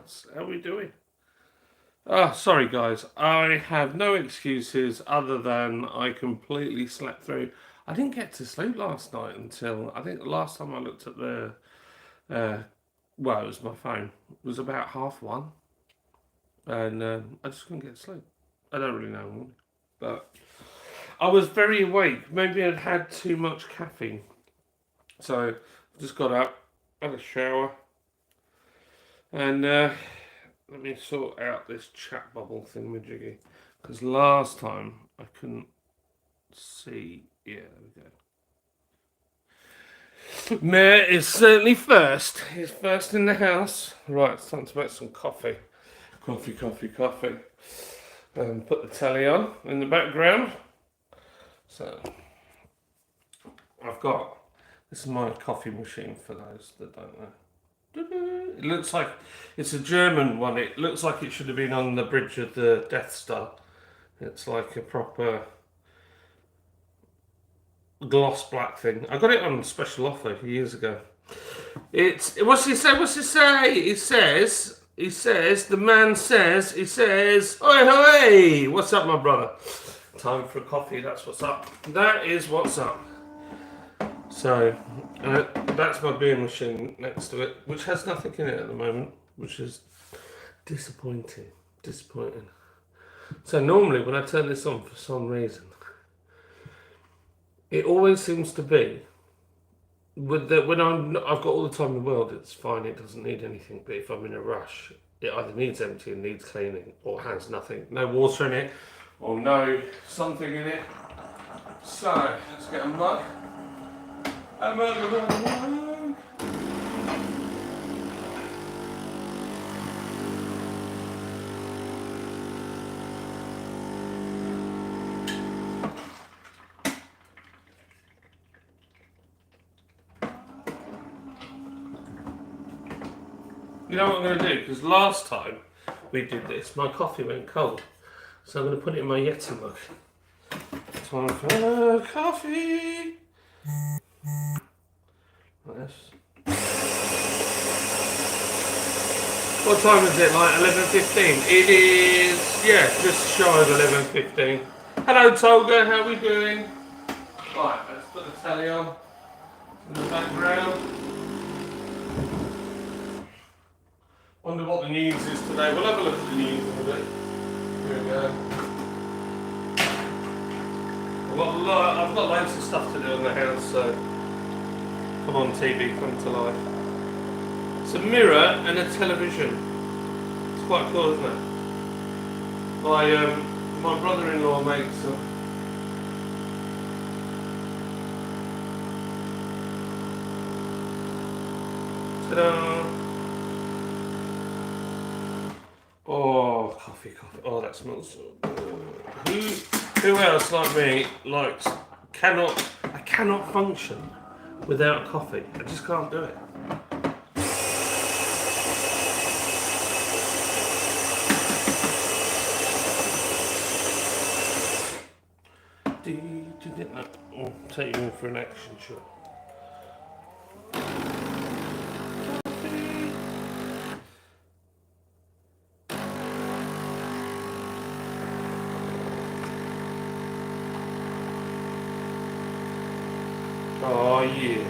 house. How are we doing? Oh, sorry guys. I have no excuses other than I completely slept through. I didn't get to sleep last night until I think the last time I looked at the uh, well, it was my phone. It was about 1:30, and I just couldn't get to sleep. I don't really know, but I was very awake. Maybe I'd had too much caffeine, so I just got up, had a shower, and let me sort out this chat bubble thingamajiggy. Because last time I couldn't see. Yeah, there we go. Mayor is certainly first. He's first in the house. Right, it's time to make some coffee. Coffee. Put the telly on in the background. So, I've got. This is my coffee machine for those that don't know. It looks like it's a German one. It looks like it should have been on the bridge of the Death Star. It's like a proper gloss black thing. I got it on special offer years ago. It's what's he say? He says the man says oi hoi! What's up, my brother? Time for a coffee. That's what's up. That is what's up. So that's my beer machine next to it, which has nothing in it at the moment, which is disappointing. So normally when I turn this on for some reason, it always seems to be when I've got all the time in the world, it's fine. It doesn't need anything. But if I'm in a rush, it either needs emptying, needs cleaning, or has nothing, no water in it, or no something in it. So let's get a mug. A mug. You know what I'm going to do? Because last time we did this, my coffee went cold. So I'm going to put it in my Yeti mug. Time for coffee. Like this. What time is it? Like 11:15? It is, yeah, just shy of 11:15. Hello Tolga, how are we doing? Right, let's put the telly on in the background. Wonder what the news is today. We'll have a look at the news in a bit. Here we go. I've got loads of stuff to do in the house, so come on TV, come to life. It's a mirror and a television. It's quite cool, isn't it? My brother-in-law makes them. Ta-da! Oh, coffee. Oh, that smells so good. Who else like me I cannot function without coffee. I just can't do it. I'll take you in for an action shot. Oh yeah.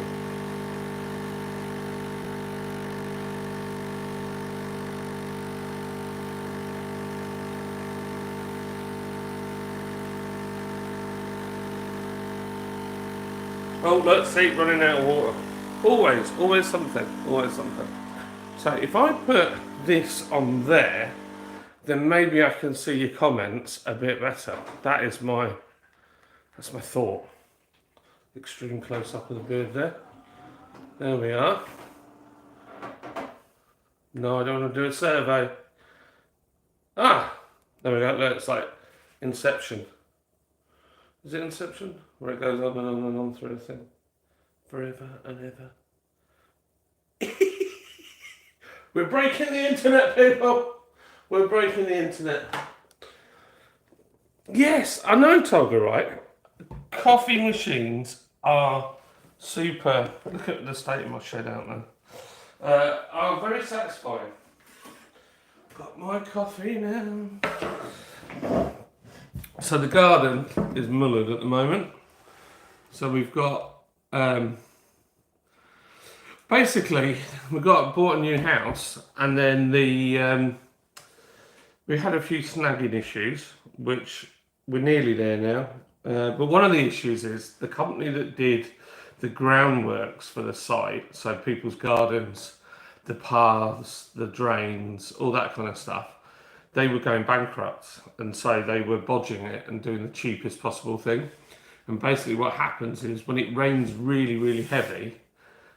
Oh, let's see, running out of water. Always something. So if I put this on there, then maybe I can see your comments a bit better. That's my thought. Extreme close up of the bird there. There we are. No, I don't want to do a survey. There we go. Look, it's like Inception. Is it Inception? Where it goes on and on and on through the thing. Forever and ever. We're breaking the internet, people. We're breaking the internet. Yes, I know, Tolga, right? Coffee machines are super. Look at the state of my shed out there. Are very satisfying. got my coffee now. So the garden is mullered at the moment. So we've got basically we bought a new house, and then we had a few snagging issues, which we're nearly there now. But one of the issues is the company that did the groundworks for the site, so people's gardens, the paths, the drains, all that kind of stuff, they were going bankrupt, and so they were bodging it and doing the cheapest possible thing. And basically what happens is when it rains really, really heavy,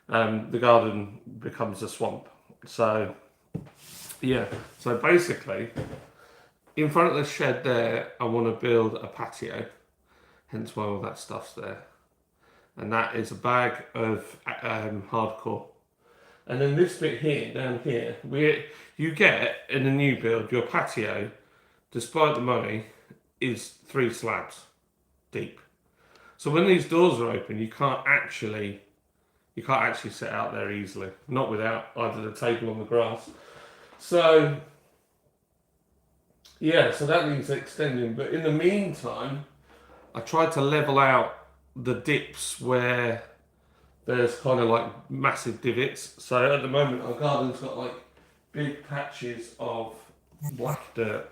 the garden becomes a swamp. So, yeah. So basically, in front of the shed there, I want to build a patio. Hence why all that stuff's there. And that is a bag of hardcore. And then this bit here, down here, you get in a new build, your patio, despite the money, is 3 slabs deep. So when these doors are open, you can't actually sit out there easily, not without either the table on the grass. So yeah, so that needs extending. But in the meantime, I tried to level out the dips where there's kind of like massive divots. So at the moment, our garden's got like big patches of black dirt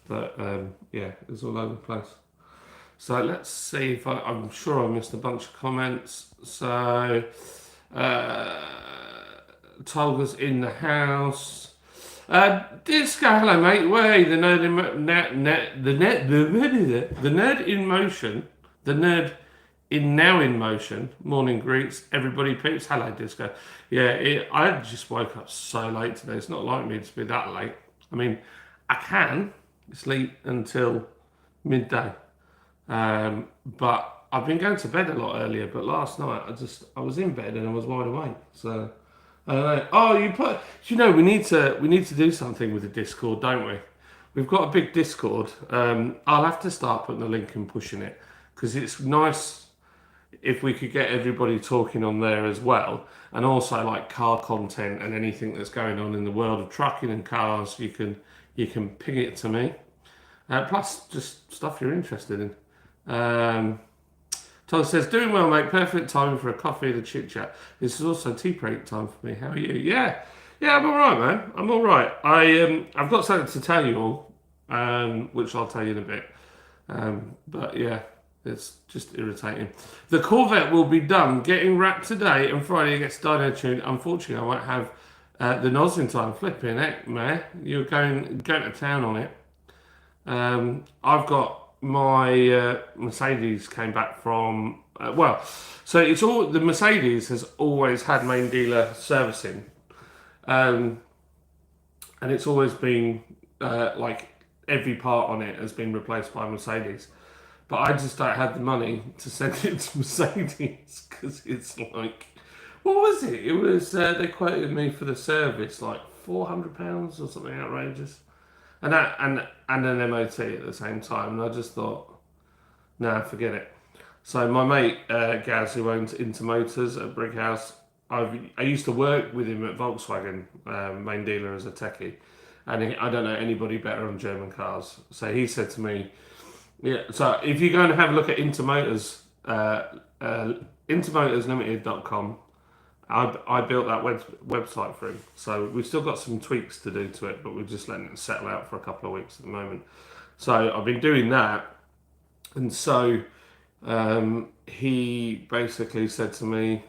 that yeah, is all over the place. So let's see if I'm sure I missed a bunch of comments. So Tolga's in the house. Disco, hello mate. Way the nerd in motion. The nerd in now in motion. Morning greets, everybody peeps. Hello Disco. Yeah, I just woke up so late today. It's not like me to be that late. I mean, I can sleep until midday. But I've been going to bed a lot earlier, but last night I was in bed and I was wide awake. So I don't know. Oh, we need to do something with the Discord, don't we? We've got a big Discord. I'll have to start putting the link and pushing it, because it's nice if we could get everybody talking on there as well, and also like car content and anything that's going on in the world of trucking and cars. You can ping it to me. Plus just stuff you're interested in. Todd says, doing well, mate. Perfect time for a coffee and a chit chat. This is also tea break time for me. How are you? Yeah, I'm all right, man. I'm all right. I've got something to tell you all, which I'll tell you in a bit. But yeah, it's just irritating. The Corvette will be done getting wrapped today, and Friday it gets dyno tuned. Unfortunately, I won't have the nods in time. Flipping heck, man. You're going to town on it. I've got my Mercedes came back from so it's all the Mercedes has always had main dealer servicing, and it's always been like every part on it has been replaced by Mercedes, but I just don't have the money to send it to Mercedes, because it's like, what was it? It was they quoted me for the service like £400 or something outrageous. And an MOT at the same time, and I just thought, nah, forget it. So my mate Gaz, who owns Intermotors at Brighouse, I used to work with him at Volkswagen, main dealer, as a techie, and I don't know anybody better on German cars. So he said to me, yeah. So if you're going to have a look at Intermotors, intermotorslimited.com. I built that website for him, so we've still got some tweaks to do to it, but we're just letting it settle out for a couple of weeks at the moment. So I've been doing that, and so he basically said to me,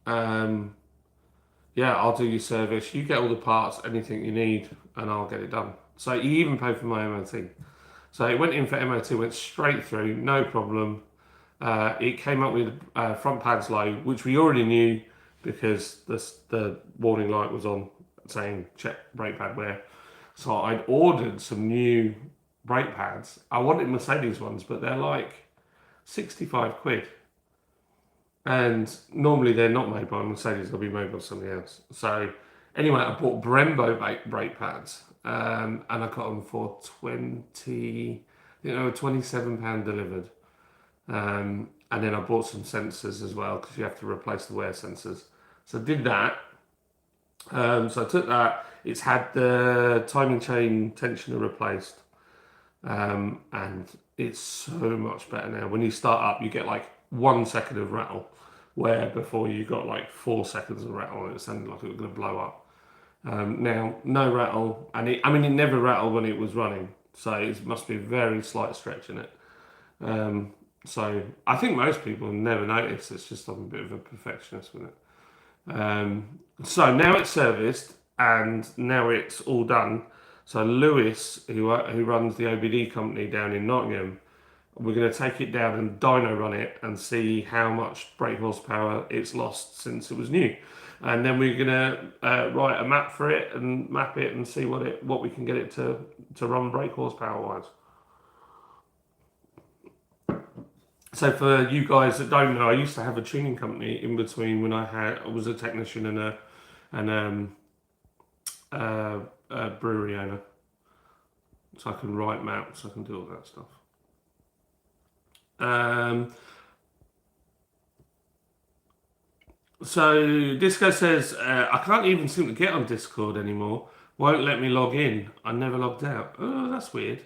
yeah, I'll do your service, you get all the parts, anything you need, and I'll get it done. So he even paid for my MOT. So it went in for MOT, went straight through, no problem. It came up with front pads low, which we already knew, because the warning light was on saying check brake pad wear. So I'd ordered some new brake pads. I wanted Mercedes ones, but they're like 65 quid. And normally they're not made by Mercedes, they'll be made by somebody else. So anyway, I bought Brembo brake pads, and I got them for £27 delivered. And then I bought some sensors as well, because you have to replace the wear sensors. So I did that. So I took that. it's had the timing chain tensioner replaced, and it's so much better now. When you start up, you get like 1 second of rattle, where before you got like 4 seconds of rattle, and it sounded like it was going to blow up. Now, no rattle, and it never rattled when it was running, so it must be a very slight stretch in it. So I think most people never notice. It's just I'm a bit of a perfectionist with it. So now it's serviced and now it's all done. So Lewis, who runs the OBD company down in Nottingham, we're going to take it down and dyno run it and see how much brake horsepower it's lost since it was new. And then we're going to write a map for it and map it and see what we can get it to run brake horsepower wise. So for you guys that don't know, I used to have a tuning company in between when I was a technician and a brewery owner. So I can write maps, I can do all that stuff. So Disco says, I can't even seem to get on Discord anymore. Won't let me log in. I never logged out. Oh, that's weird.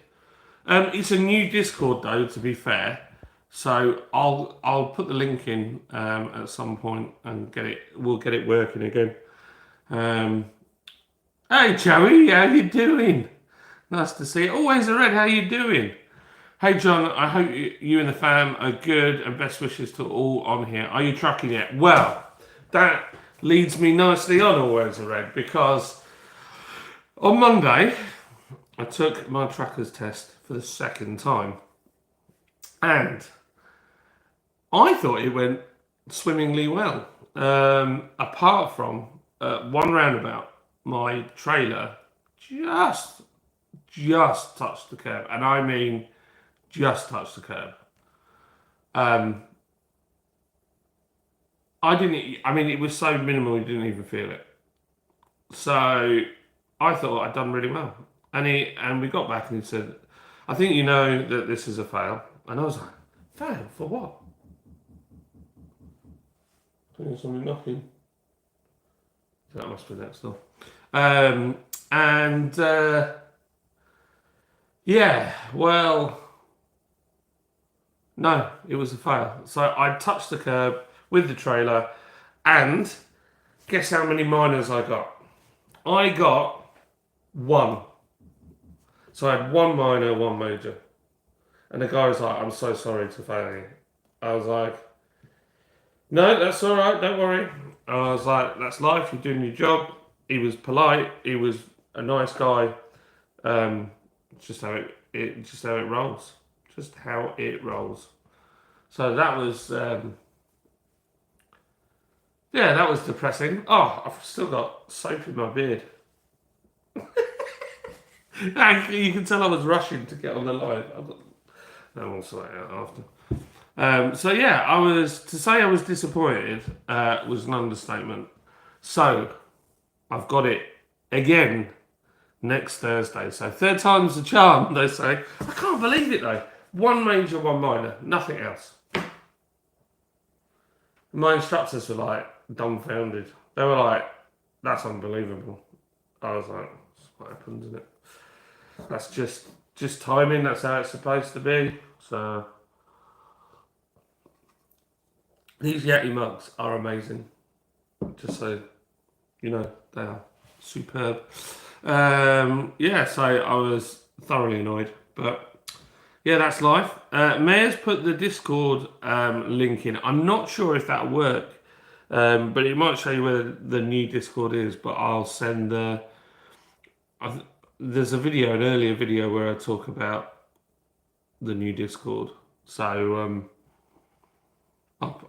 It's a new Discord though, to be fair. So I'll put the link in at some point and we'll get it working again. Hey Joey, how you doing? Nice to see you. Always a red, how you doing? Hey John, I hope you and the fam are good and best wishes to all on here. Are you trucking yet? Well, that leads me nicely on Always a red, because on Monday I took my trucker's test for the second time and I thought it went swimmingly well, apart from one roundabout. My trailer just touched the curb, and I mean just touched the curb. It was so minimal you didn't even feel it. So I thought I'd done really well, and we got back and he said, "I think you know that this is a fail," and I was like, "Fail for what?" There's something knocking. That must be next door. Yeah, well, no, it was a fail. So I touched the curb with the trailer, and guess how many minors I got? I got one. So I had one minor, one major. And the guy was like, "I'm so sorry to fail you." I was like, "No, that's all right, don't worry." I was like, "That's life, you're doing your job." He was polite, he was a nice guy. Just how it rolls. Just how it rolls. So that was that was depressing. Oh, I've still got soap in my beard. You can tell I was rushing to get on the line. We'll sort it out after. So yeah, to say I was disappointed was an understatement. So I've got it again next Thursday. So third time's the charm, they say. I can't believe it though. One major, one minor, nothing else. My instructors were like dumbfounded. They were like, "That's unbelievable." I was like, "That's what happens, isn't it? That's just timing. That's how it's supposed to be." So these Yeti mugs are amazing. Just so you know, they are superb. So I was thoroughly annoyed, but yeah, that's life. Mayor's put the Discord link in. I'm not sure if that'll work, but it might show you where the new Discord is. But I'll send there's an earlier video where I talk about the new Discord. So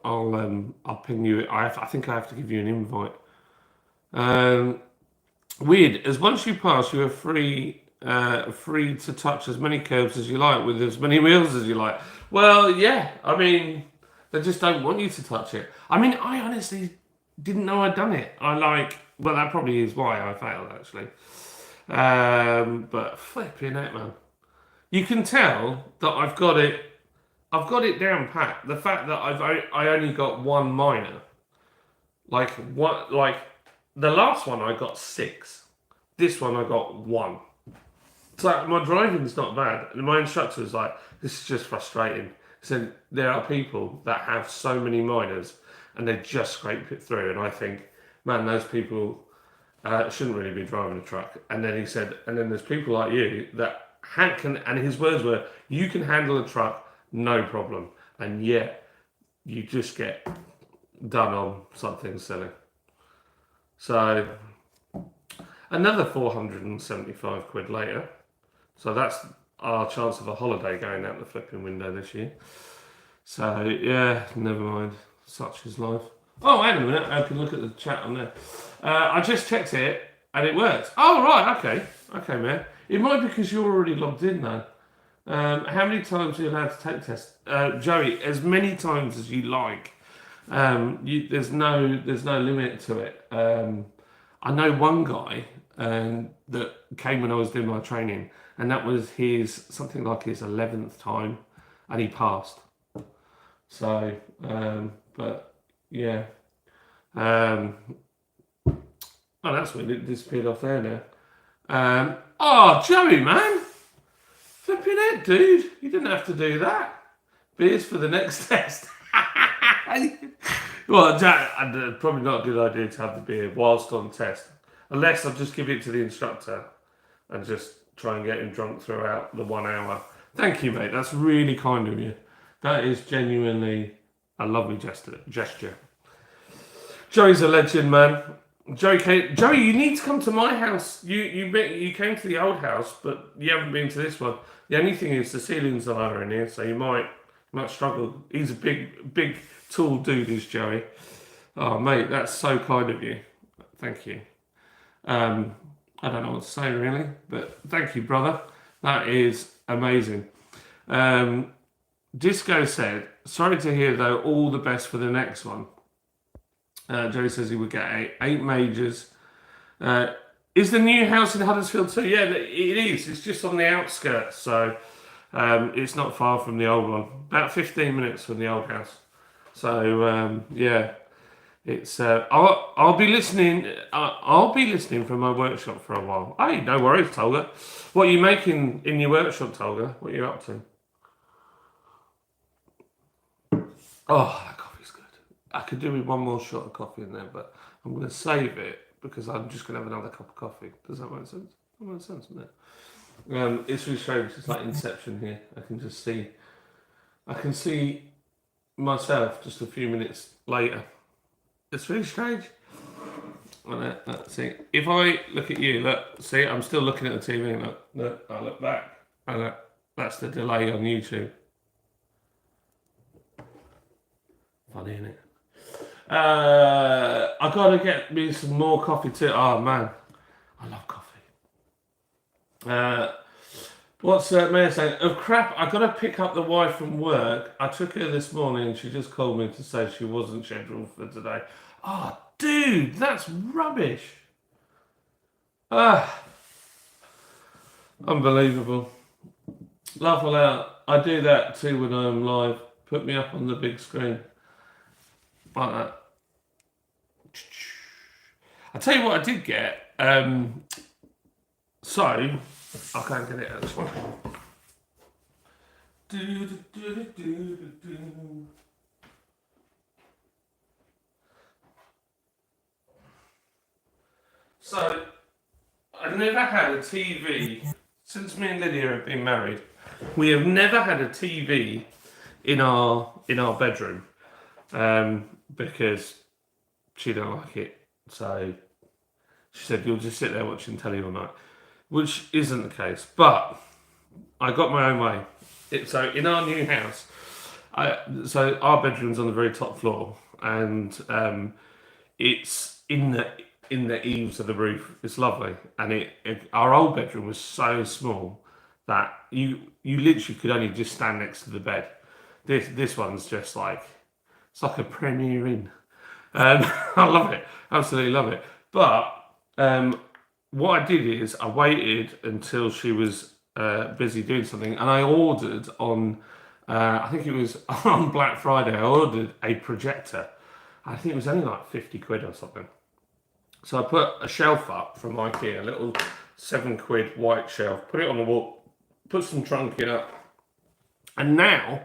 I'll ping you. I think I have to give you an invite. Weird. As once you pass, you are free to touch as many curbs as you like with as many wheels as you like. Well, yeah. They just don't want you to touch it. I honestly didn't know I'd done it. Well, that probably is why I failed actually. But flipping it, man. You can tell that I've got it down pat. The fact that I only got one minor. The last one I got 6. This one I got 1. So my driving's not bad. And my instructor was like, this is just frustrating. He said, there are people that have so many minors and they just scrape it through. And I think, man, those people shouldn't really be driving a truck. And then he said, and then there's people like you that can, and his words were, you can handle a truck, no problem. And yet you just get done on something silly. So another 475 quid later. So that's our chance of a holiday going out the flipping window this year. So yeah, never mind. Such is life. Oh, hang on a minute. I can look at the chat on there. I just checked it and it works. Oh, right. Okay. Okay, man. It might be because you're already logged in though. How many times are you allowed to take tests? Joey, as many times as you like. There's no limit to it. I know one guy that came when I was doing my training, and that was something like his 11th time, and he passed. So, but yeah. Oh, that's when it disappeared off there now. Oh, Joey, man. Flipping it, dude. You didn't have to do that. Beers for the next test. Well, probably not a good idea to have the beer whilst on test. Unless I just give it to the instructor and just try and get him drunk throughout the 1 hour. Thank you, mate. That's really kind of you. That is genuinely a lovely gesture. Joey's a legend, man. Joey, you need to come to my house. You came to the old house, but you haven't been to this one. The only thing is the ceilings are lower in here, so you might struggle. He's a big, tall dude, is Joey. Oh, mate, that's so kind of you. Thank you. I don't know what to say really, but thank you, brother. That is amazing. Disco said, sorry to hear though, all the best for the next one. Joey says he would get 8 majors. Is the new house in Huddersfield too? Yeah, it is. It's just on the outskirts, so it's not far from the old one. About 15 minutes from the old house. So yeah, it's. I'll be listening. I'll be listening from my workshop for a while. Hey, no worries, Tolga. What are you making in your workshop, Tolga? What are you up to? Oh, that coffee's good. I could do with one more shot of coffee in there, but I'm going to save it because I'm just going to have another cup of coffee. Does that make sense? That makes sense, doesn't it? It's really strange. It's like Inception here. I can see myself just a few minutes later. It's really strange. Let's see. If I look at you, look, see, I'm still looking at the TV. Look, I look back, and that's the delay on YouTube. Funny, isn't it? I gotta get me some more coffee too. Oh man, I love coffee. What's Maya saying? Oh crap, I gotta pick up the wife from work. I took her this morning and she just called me to say she wasn't scheduled for today. Oh dude, that's rubbish. Unbelievable. Laugh aloud. I do that too when I'm live. Put me up on the big screen. Like that. I'll tell you what I did get. So, I can't get it actually. So, I've never had a TV since me and Lydia have been married. We have never had a TV in our bedroom because she don't like it. So she said you'll just sit there watching telly all night, which isn't the case. But I got my own way. So in our new house, so our bedroom's on the very top floor, and it's in the eaves of the roof. It's lovely, and our old bedroom was so small that you literally could only just stand next to the bed. This one's just like, it's like a Premier Inn. I love it, absolutely love it. But what I did is I waited until she was busy doing something, and I ordered on, I think it was on Black Friday, I ordered a projector. I think it was only like 50 quid or something. So I put a shelf up from IKEA, a little £7 white shelf, put it on the wall, put some trunking up. And now,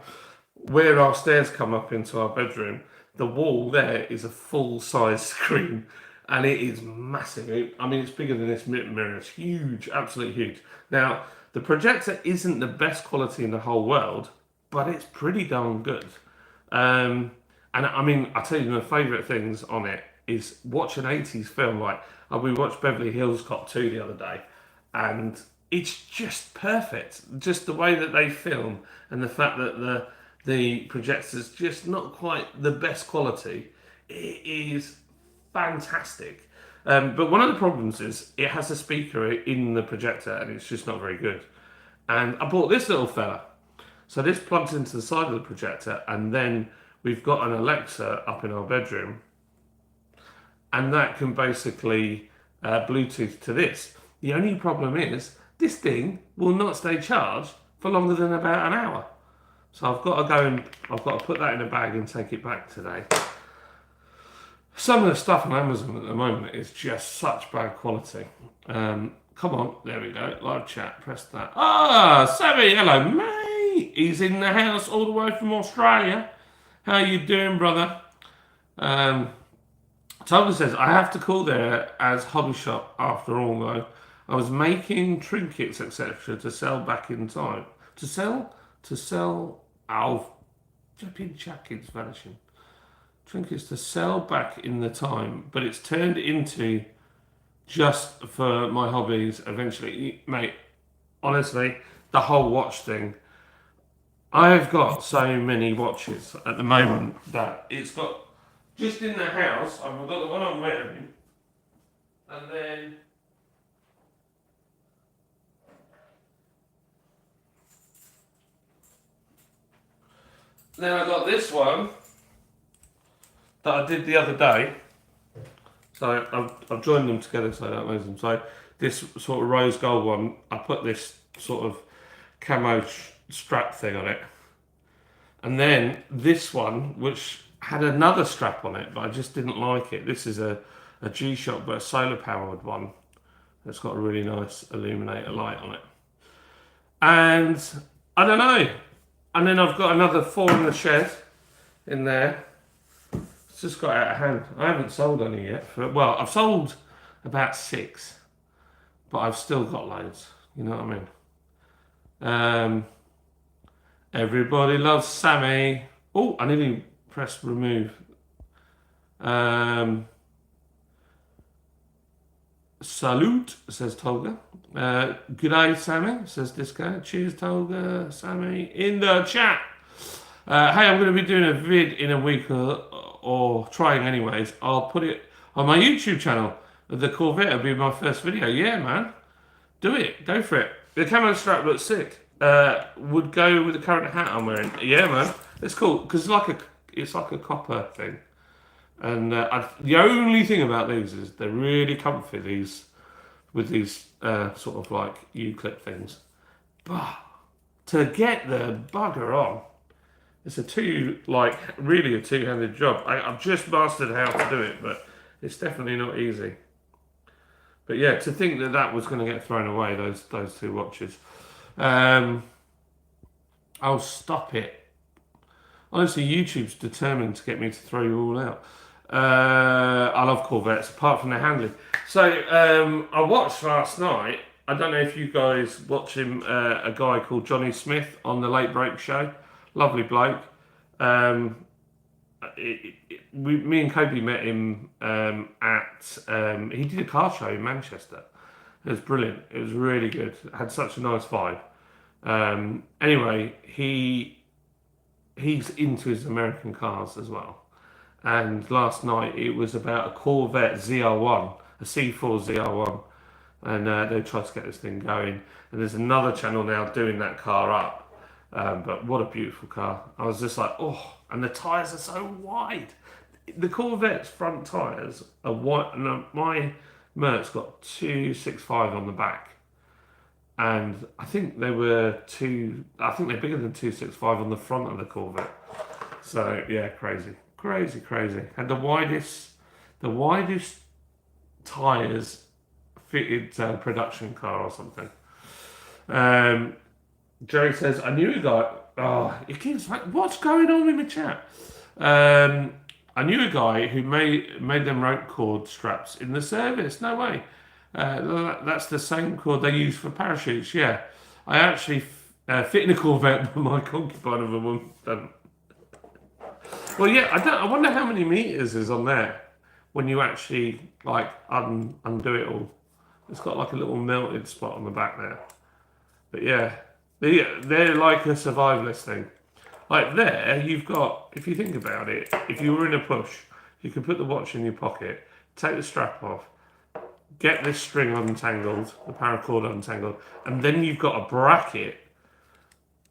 where our stairs come up into our bedroom, the wall there is a full-size screen, and it is massive. I mean, it's bigger than this mirror. It's huge, absolutely huge. Now, the projector isn't the best quality in the whole world, but it's pretty darn good. And I mean, I tell you, my favourite things on it is watch an 80s film. Like, we watched Beverly Hills Cop 2 the other day, and it's just perfect. Just the way that they film, and the fact that the projector's just not quite the best quality. It is fantastic. But one of the problems is it has a speaker in the projector, and it's just not very good. And I bought this little fella. So this plugs into the side of the projector, and then we've got an Alexa up in our bedroom, and that can basically Bluetooth to this. The only problem is this thing will not stay charged for longer than about an hour. So I've got to go and I've got to put that in a bag and take it back today. Some of the stuff on Amazon at the moment is just such bad quality. Come on, there we go. Live chat, press that. Ah, Sammy, hello, mate. He's in the house all the way from Australia. How you doing, brother? Toby says, I have to call there as hobby shop after all, though. I was making trinkets, etc., to sell back in time. To sell. Oh, flipping jackets vanishing. Trinkets to sell back in the time, but it's turned into just for my hobbies eventually. Mate, honestly, the whole watch thing. I've got so many watches at the moment that it's got, just in the house, I've got the one I'm wearing, and then I got this one that I did the other day. So I've joined them together so I don't lose them. So this sort of rose gold one, I put this sort of camo strap thing on it. And then this one, which had another strap on it, but I just didn't like it. This is a G-Shock, but a solar powered one. It's got a really nice illuminator light on it. And I don't know. And then I've got another 4 in the shed in there. It's just got out of hand. I haven't sold any yet. Well, I've sold about 6, but I've still got loads. You know what I mean? Everybody loves Sammy. Oh, I nearly pressed remove. Salute, says Tolga. Good day, Sammy, says this guy. Cheers, Tolga, Sammy, in the chat. Hey, I'm going to be doing a vid in a week or trying anyways. I'll put it on my YouTube channel. The Corvette will be my first video. Yeah, man. Do it. Go for it. The camo strap looks sick. Would go with the current hat I'm wearing. Yeah, man. It's cool because it's like a copper thing. And the only thing about these is they're really comfy. With these sort of like U-clip things, but to get the bugger on, it's really a two-handed job. I've just mastered how to do it, but it's definitely not easy. But yeah, to think that was going to get thrown away, those 2 watches. I'll stop it. Honestly, YouTube's determined to get me to throw you all out. I love Corvettes, apart from their handling. So I watched last night. I don't know if you guys watch him. A guy called Johnny Smith on the Late Break Show. Lovely bloke. Me and Kobe met him at. He did a car show in Manchester. It was brilliant. It was really good. It had such a nice vibe. Anyway, he's into his American cars as well. And last night it was about a Corvette ZR1, a C4 ZR1, and they tried to get this thing going. And there's another channel now doing that car up. But what a beautiful car! I was just like, oh, and the tyres are so wide. The Corvette's front tyres are wide, and my Merc's got 265 on the back, and I think they were I think they're bigger than 265 on the front of the Corvette. So yeah, crazy. And the widest tyres fitted production car or something. Um, Jerry says, I knew a guy. Oh, it keeps like, what's going on in the chat? I knew a guy who made them rope cord straps in the service. No way. That's the same cord they use for parachutes. Yeah, I actually fit in a Corvette, but my concubine of a woman doesn't. Well, yeah, I don't. I wonder how many meters is on there when you actually like undo it all. It's got like a little melted spot on the back there. But yeah, they're like a survivalist thing. Like there, you've got, if you think about it, if you were in a push, you could put the watch in your pocket, take the strap off, get this string untangled, the paracord untangled, and then you've got a bracket,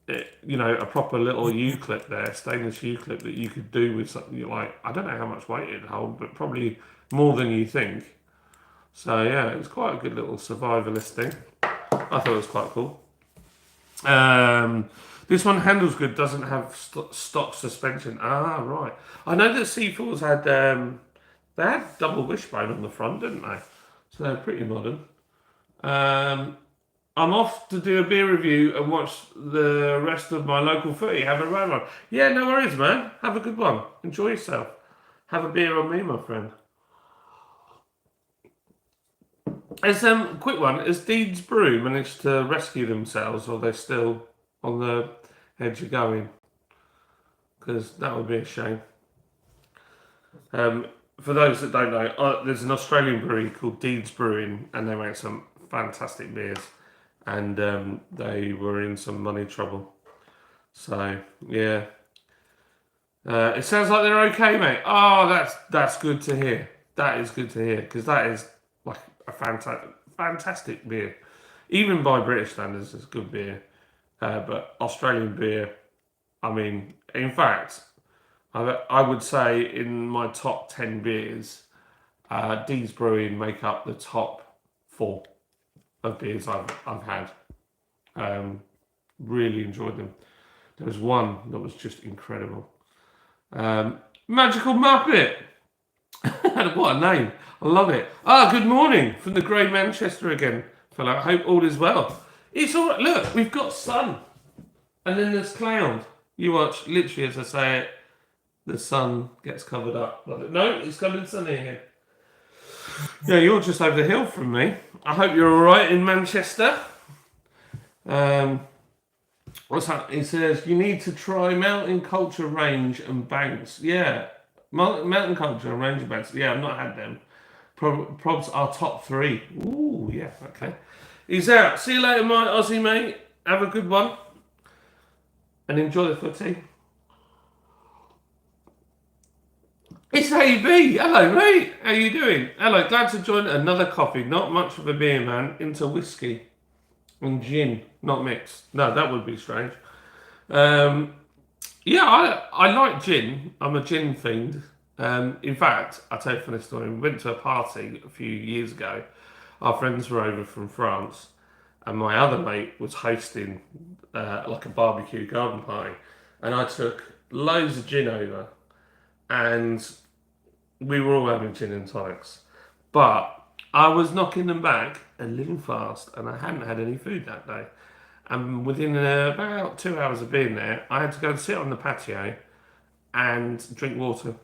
a proper little U-clip there, stainless U-clip that you could do with something like, I don't know how much weight it'd hold, but probably more than you think. So yeah, it was quite a good little survivalist thing. I thought it was quite cool. This one handles good, doesn't have stock suspension. Ah, right. I know that C4s had they had double wishbone on the front, didn't they? So they're pretty modern. I'm off to do a beer review and watch the rest of my local footy. Have a run on. Yeah, no worries, man. Have a good one. Enjoy yourself. Have a beer on me, my friend. As quick one, has Deeds Brew managed to rescue themselves, or they're still on the edge of going? Because that would be a shame. For those that don't know, there's an Australian brewery called Deeds Brewing, and they make some fantastic beers. And they were in some money trouble. So yeah, it sounds like they're okay, mate. Oh, that's good to hear. That is good to hear because that is like a fantastic beer. Even by British standards, it's good beer. But Australian beer, I mean, in fact, I would say in my top 10 beers, Deeds Brewing make up the top 4 of beers I've had. Really enjoyed them. There was one that was just incredible. Magical Muppet. What a name. I love it. Good morning from the grey Manchester again, fellow. I hope all is well. It's all right. Look, we've got sun. And then there's cloud. You watch, literally, as I say it, the sun gets covered up. No, it's coming sunny again. Yeah, you're just over the hill from me. I hope you're all right in Manchester. What's that? It says you need to try Mountain Culture Range and Banks. Yeah, Mountain Culture and Range and Banks. Yeah, I've not had them. Probs are top 3. Ooh, yeah, okay. He's out. See you later, my Aussie mate. Have a good one. And enjoy the footy. It's AB. Hello, mate. How you doing? Hello, glad to join another coffee. Not much of a beer, man. Into whiskey and gin, not mixed. No, that would be strange. Yeah, I like gin. I'm a gin fiend. In fact, I'll tell you a funny story. We went to a party a few years ago. Our friends were over from France, and my other mate was hosting like a barbecue garden party. And I took loads of gin over, and we were all having gin and tonics. But I was knocking them back a little fast, and I hadn't had any food that day. And within about 2 hours of being there, I had to go and sit on the patio and drink water.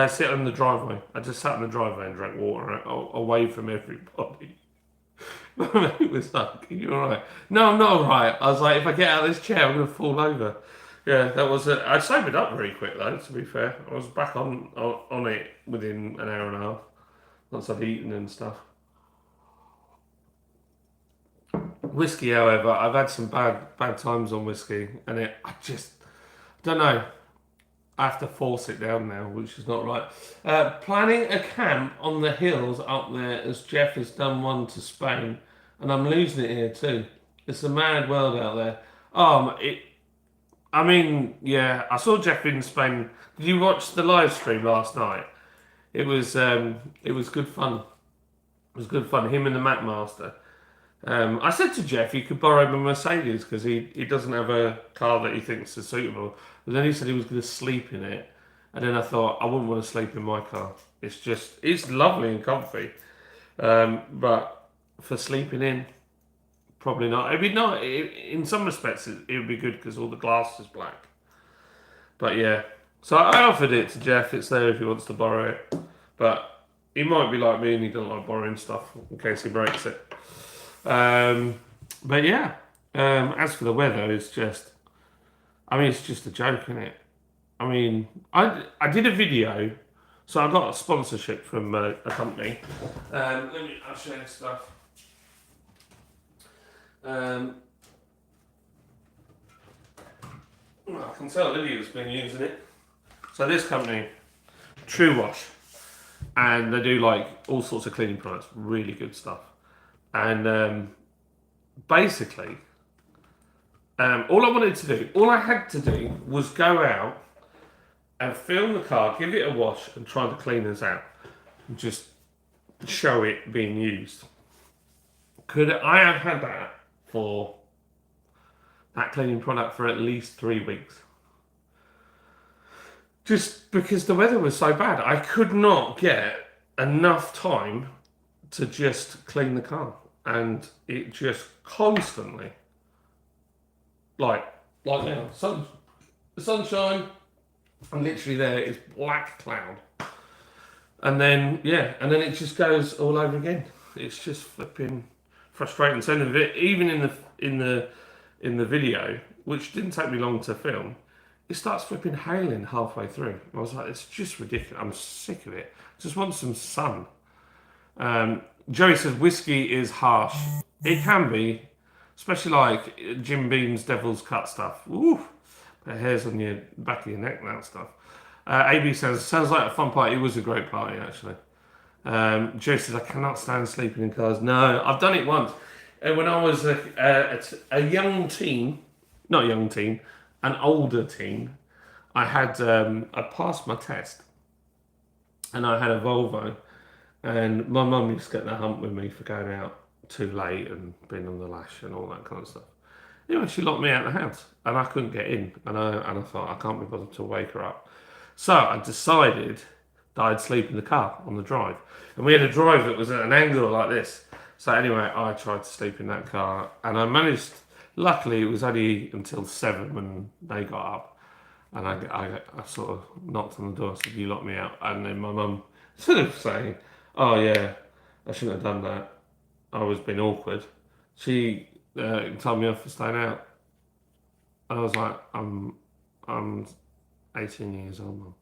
Sit on the driveway. I just sat on the driveway and drank water away from everybody. My mate was like, "Are you alright?" No, I'm not alright. I was like, if I get out of this chair, I'm going to fall over. Yeah, that was it. I sobered up very quick though, to be fair. I was back on it within an hour and a half once I'd eaten and stuff. Whiskey, however, I've had some bad times on whiskey, and I just don't know. I have to force it down now, which is not right. Planning a camp on the hills up there, as Jeff has done one to Spain, and I'm losing it here too. It's a mad world out there. I mean, yeah, I saw Jeff in Spain. Did you watch the live stream last night? It was good fun. It was good fun. Him and the Mac Master. I said to Jeff he could borrow my Mercedes because he doesn't have a car that he thinks is suitable. But then he said he was going to sleep in it. And then I thought, I wouldn't want to sleep in my car. It's lovely and comfy. But for sleeping in, probably not. It'd be not. In some respects, it would be good because all the glass is black. But yeah, so I offered it to Jeff. It's there if he wants to borrow it. But he might be like me and he doesn't like borrowing stuff in case he breaks it. But yeah, as for the weather, it's just. I mean, it's just a joke, isn't it? I mean, I did a video, so I got a sponsorship from a company. I'll show you stuff. Well, I can tell Lydia's been using it. So this company, True Wash, and they do like all sorts of cleaning products, really good stuff. And basically, all I wanted to do, all I had to do was go out and film the car, give it a wash, and try the cleaners out, and just show it being used. Could I have had that for that cleaning product for at least 3 weeks? Just because the weather was so bad, I could not get enough time to just clean the car, and it just constantly, like now, sunshine, and literally there is black cloud, and then it just goes all over again. It's just flipping frustrating. So even in the video, which didn't take me long to film, it starts flipping hailing halfway through. I was like, it's just ridiculous. I'm sick of it. Just want some sun. Joey says whiskey is harsh. It can be, especially like Jim Beam's Devil's Cut stuff. Ooh, the hairs on your back of your neck, that stuff. AB says, sounds like a fun party. It was a great party, actually. Joe says, I cannot stand sleeping in cars. No, I've done it once. When I was a young teen, not young teen, an older teen, I passed my test, and I had a Volvo, and my mum used to get in a hump with me for going out too late and being on the lash and all that kind of stuff. Anyway, she locked me out of the house, and I couldn't get in, and I thought I can't be bothered to wake her up, so I decided that I'd sleep in the car on the drive, and we had a drive that was at an angle like this. So anyway, I tried to sleep in that car, and I managed. Luckily, it was only until 7 when they got up, and I sort of knocked on the door. I said, "You locked me out," and then my mum sort of saying, "Oh yeah, I shouldn't have done that. I was being awkward." She told me off for staying out. And I was like, I'm 18 years old, Mum.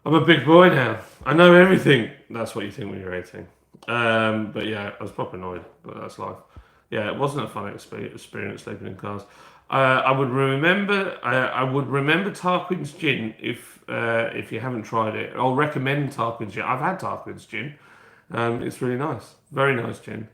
I'm a big boy now. I know everything. That's what you think when you're 18. But yeah, I was proper annoyed, but that's life. Yeah, it wasn't a fun experience sleeping in cars. I would remember. I would remember Tarquin's gin if you haven't tried it. I'll recommend Tarquin's gin. I've had Tarquin's gin. It's really nice. Very nice gin.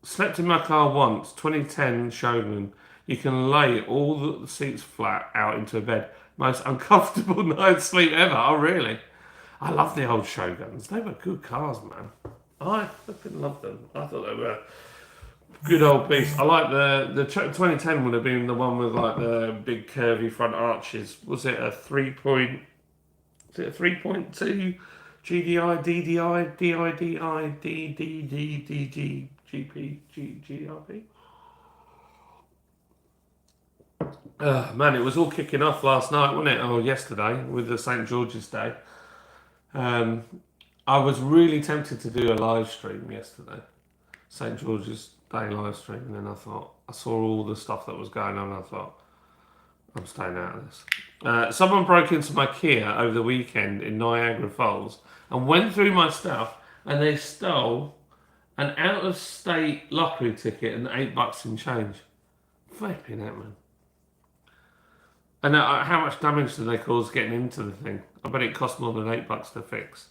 Slept in my car once. 2010 Shogun. You can lay all the seats flat out into a bed. Most uncomfortable night's sleep ever. Oh really? I love the old Shoguns. They were good cars, man. I fucking love them. I thought they were good old beasts. I like the 2010 would have been the one with like the big curvy front arches. Was it a 3 point? Was it a 3.2 GDI, DDI, DIDI, DDDDG, GP, GRP? Man, it was all kicking off last night, wasn't it? Or yesterday with the St George's Day. I was really tempted to do a live stream yesterday, St George's Day live stream, and then I saw all the stuff that was going on, and I thought, I'm staying out of this. Someone broke into my Kia over the weekend in Niagara Falls and went through my stuff, and they stole an out-of-state lottery ticket and $8 in change. Flipping it, man. And how much damage did they cause getting into the thing? I bet it cost more than $8 to fix.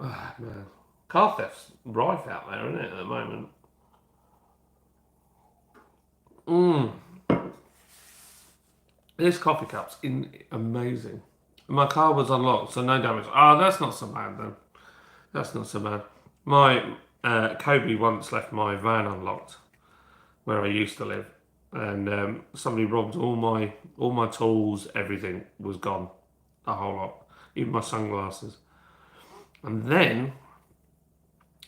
Ah, man. Car theft's rife out there, isn't it, at the moment? This coffee cup's amazing. My car was unlocked, so no damage. Oh, that's not so bad then. That's not so bad. My Kobe once left my van unlocked where I used to live, and somebody robbed all my tools. Everything was gone, a whole lot, even my sunglasses. And then,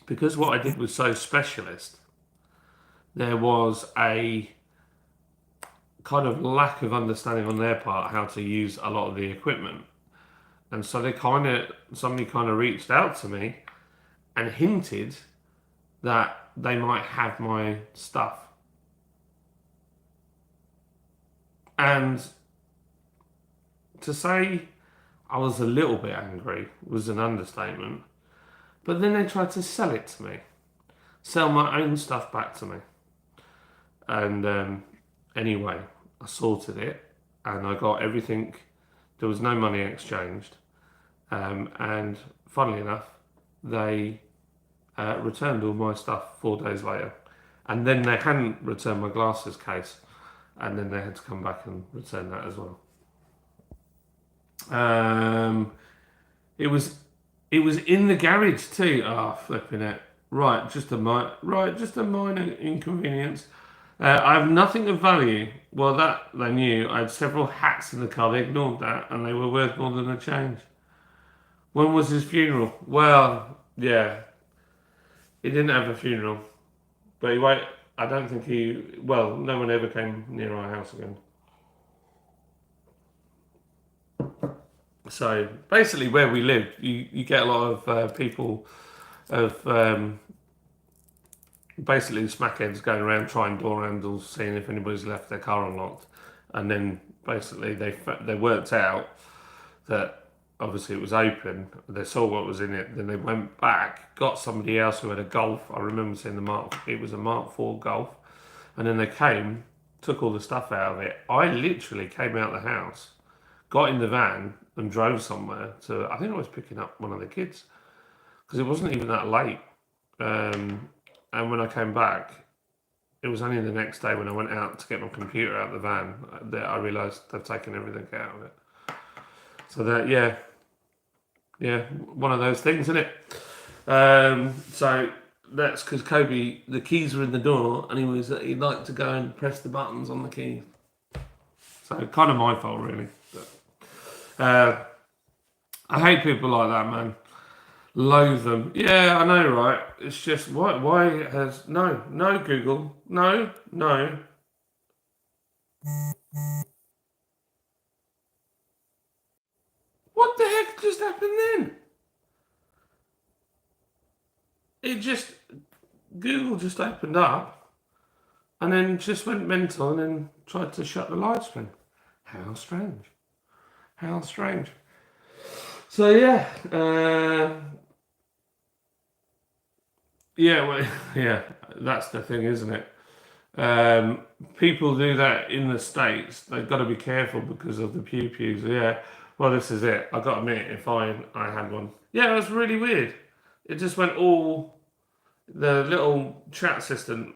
because what I did was so specialist, there was a kind of lack of understanding on their part how to use a lot of the equipment. And so somebody kind of reached out to me and hinted that they might have my stuff. And to say I was a little bit angry was an understatement. But then they tried to sell it to me, sell my own stuff back to me. And anyway, I sorted it and I got everything. There was no money exchanged. And funnily enough, they returned all my stuff 4 days later. And then they hadn't returned my glasses case. And then they had to come back and return that as well. It was in the garage too. Ah, oh, flipping it. Just a minor inconvenience. I have nothing of value. Well, that they knew. I had several hats in the car. They ignored that, and they were worth more than a change. When was his funeral? Well, yeah, he didn't have a funeral, but he wait. I don't think he. Well, no one ever came near our house again. So basically, where we live, you get a lot of people of basically smackheads going around trying door handles, seeing if anybody's left their car unlocked, and then basically they worked out that obviously it was open. They saw what was in it. Then they went back, got somebody else who had a Golf. I remember seeing it was a Mark IV Golf, and then they came, took all the stuff out of it. I literally came out of the house, got in the van, and drove somewhere to. I think I was picking up one of the kids because it wasn't even that late. And when I came back, it was only the next day when I went out to get my computer out of the van that I realised they've taken everything out of it. So that, yeah, one of those things, isn't it? So that's because Kobe, the keys were in the door, and he'd like to go and press the buttons on the key. So kind of my fault, really. But, I hate people like that, man. Loathe them. Yeah, I know, right? It's just why has no Google, no. What the heck just happened then? Google just opened up and then just went mental and then tried to shut the light screen. How strange. How strange. So yeah, yeah, that's the thing, isn't it? People do that in the States. They've got to be careful because of the pew-pews. Yeah, well, this is it. I got to admit, if I had one. Yeah, it was really weird. It just went the little chat assistant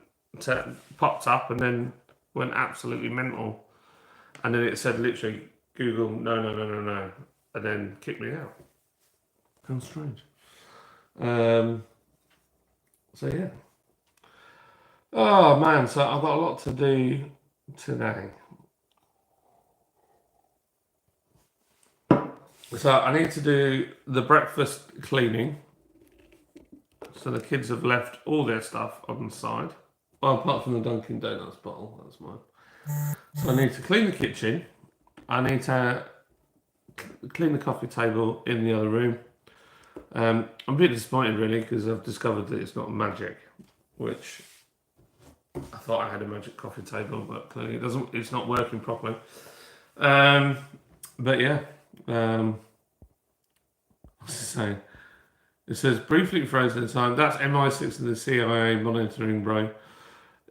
popped up and then went absolutely mental. And then it said literally, Google, no, and then kicked me out. How strange. So yeah. Oh man, so I've got a lot to do today. So I need to do the breakfast cleaning. So the kids have left all their stuff on the side. Well, apart from the Dunkin' Donuts bottle, that's mine. So I need to clean the kitchen. I need to clean the coffee table in the other room. I'm a bit disappointed really because I've discovered that it's not magic, which I thought I had a magic coffee table, but clearly it's not working properly. But yeah, what's it saying? It says briefly frozen in time. That's MI6 and the CIA monitoring, bro.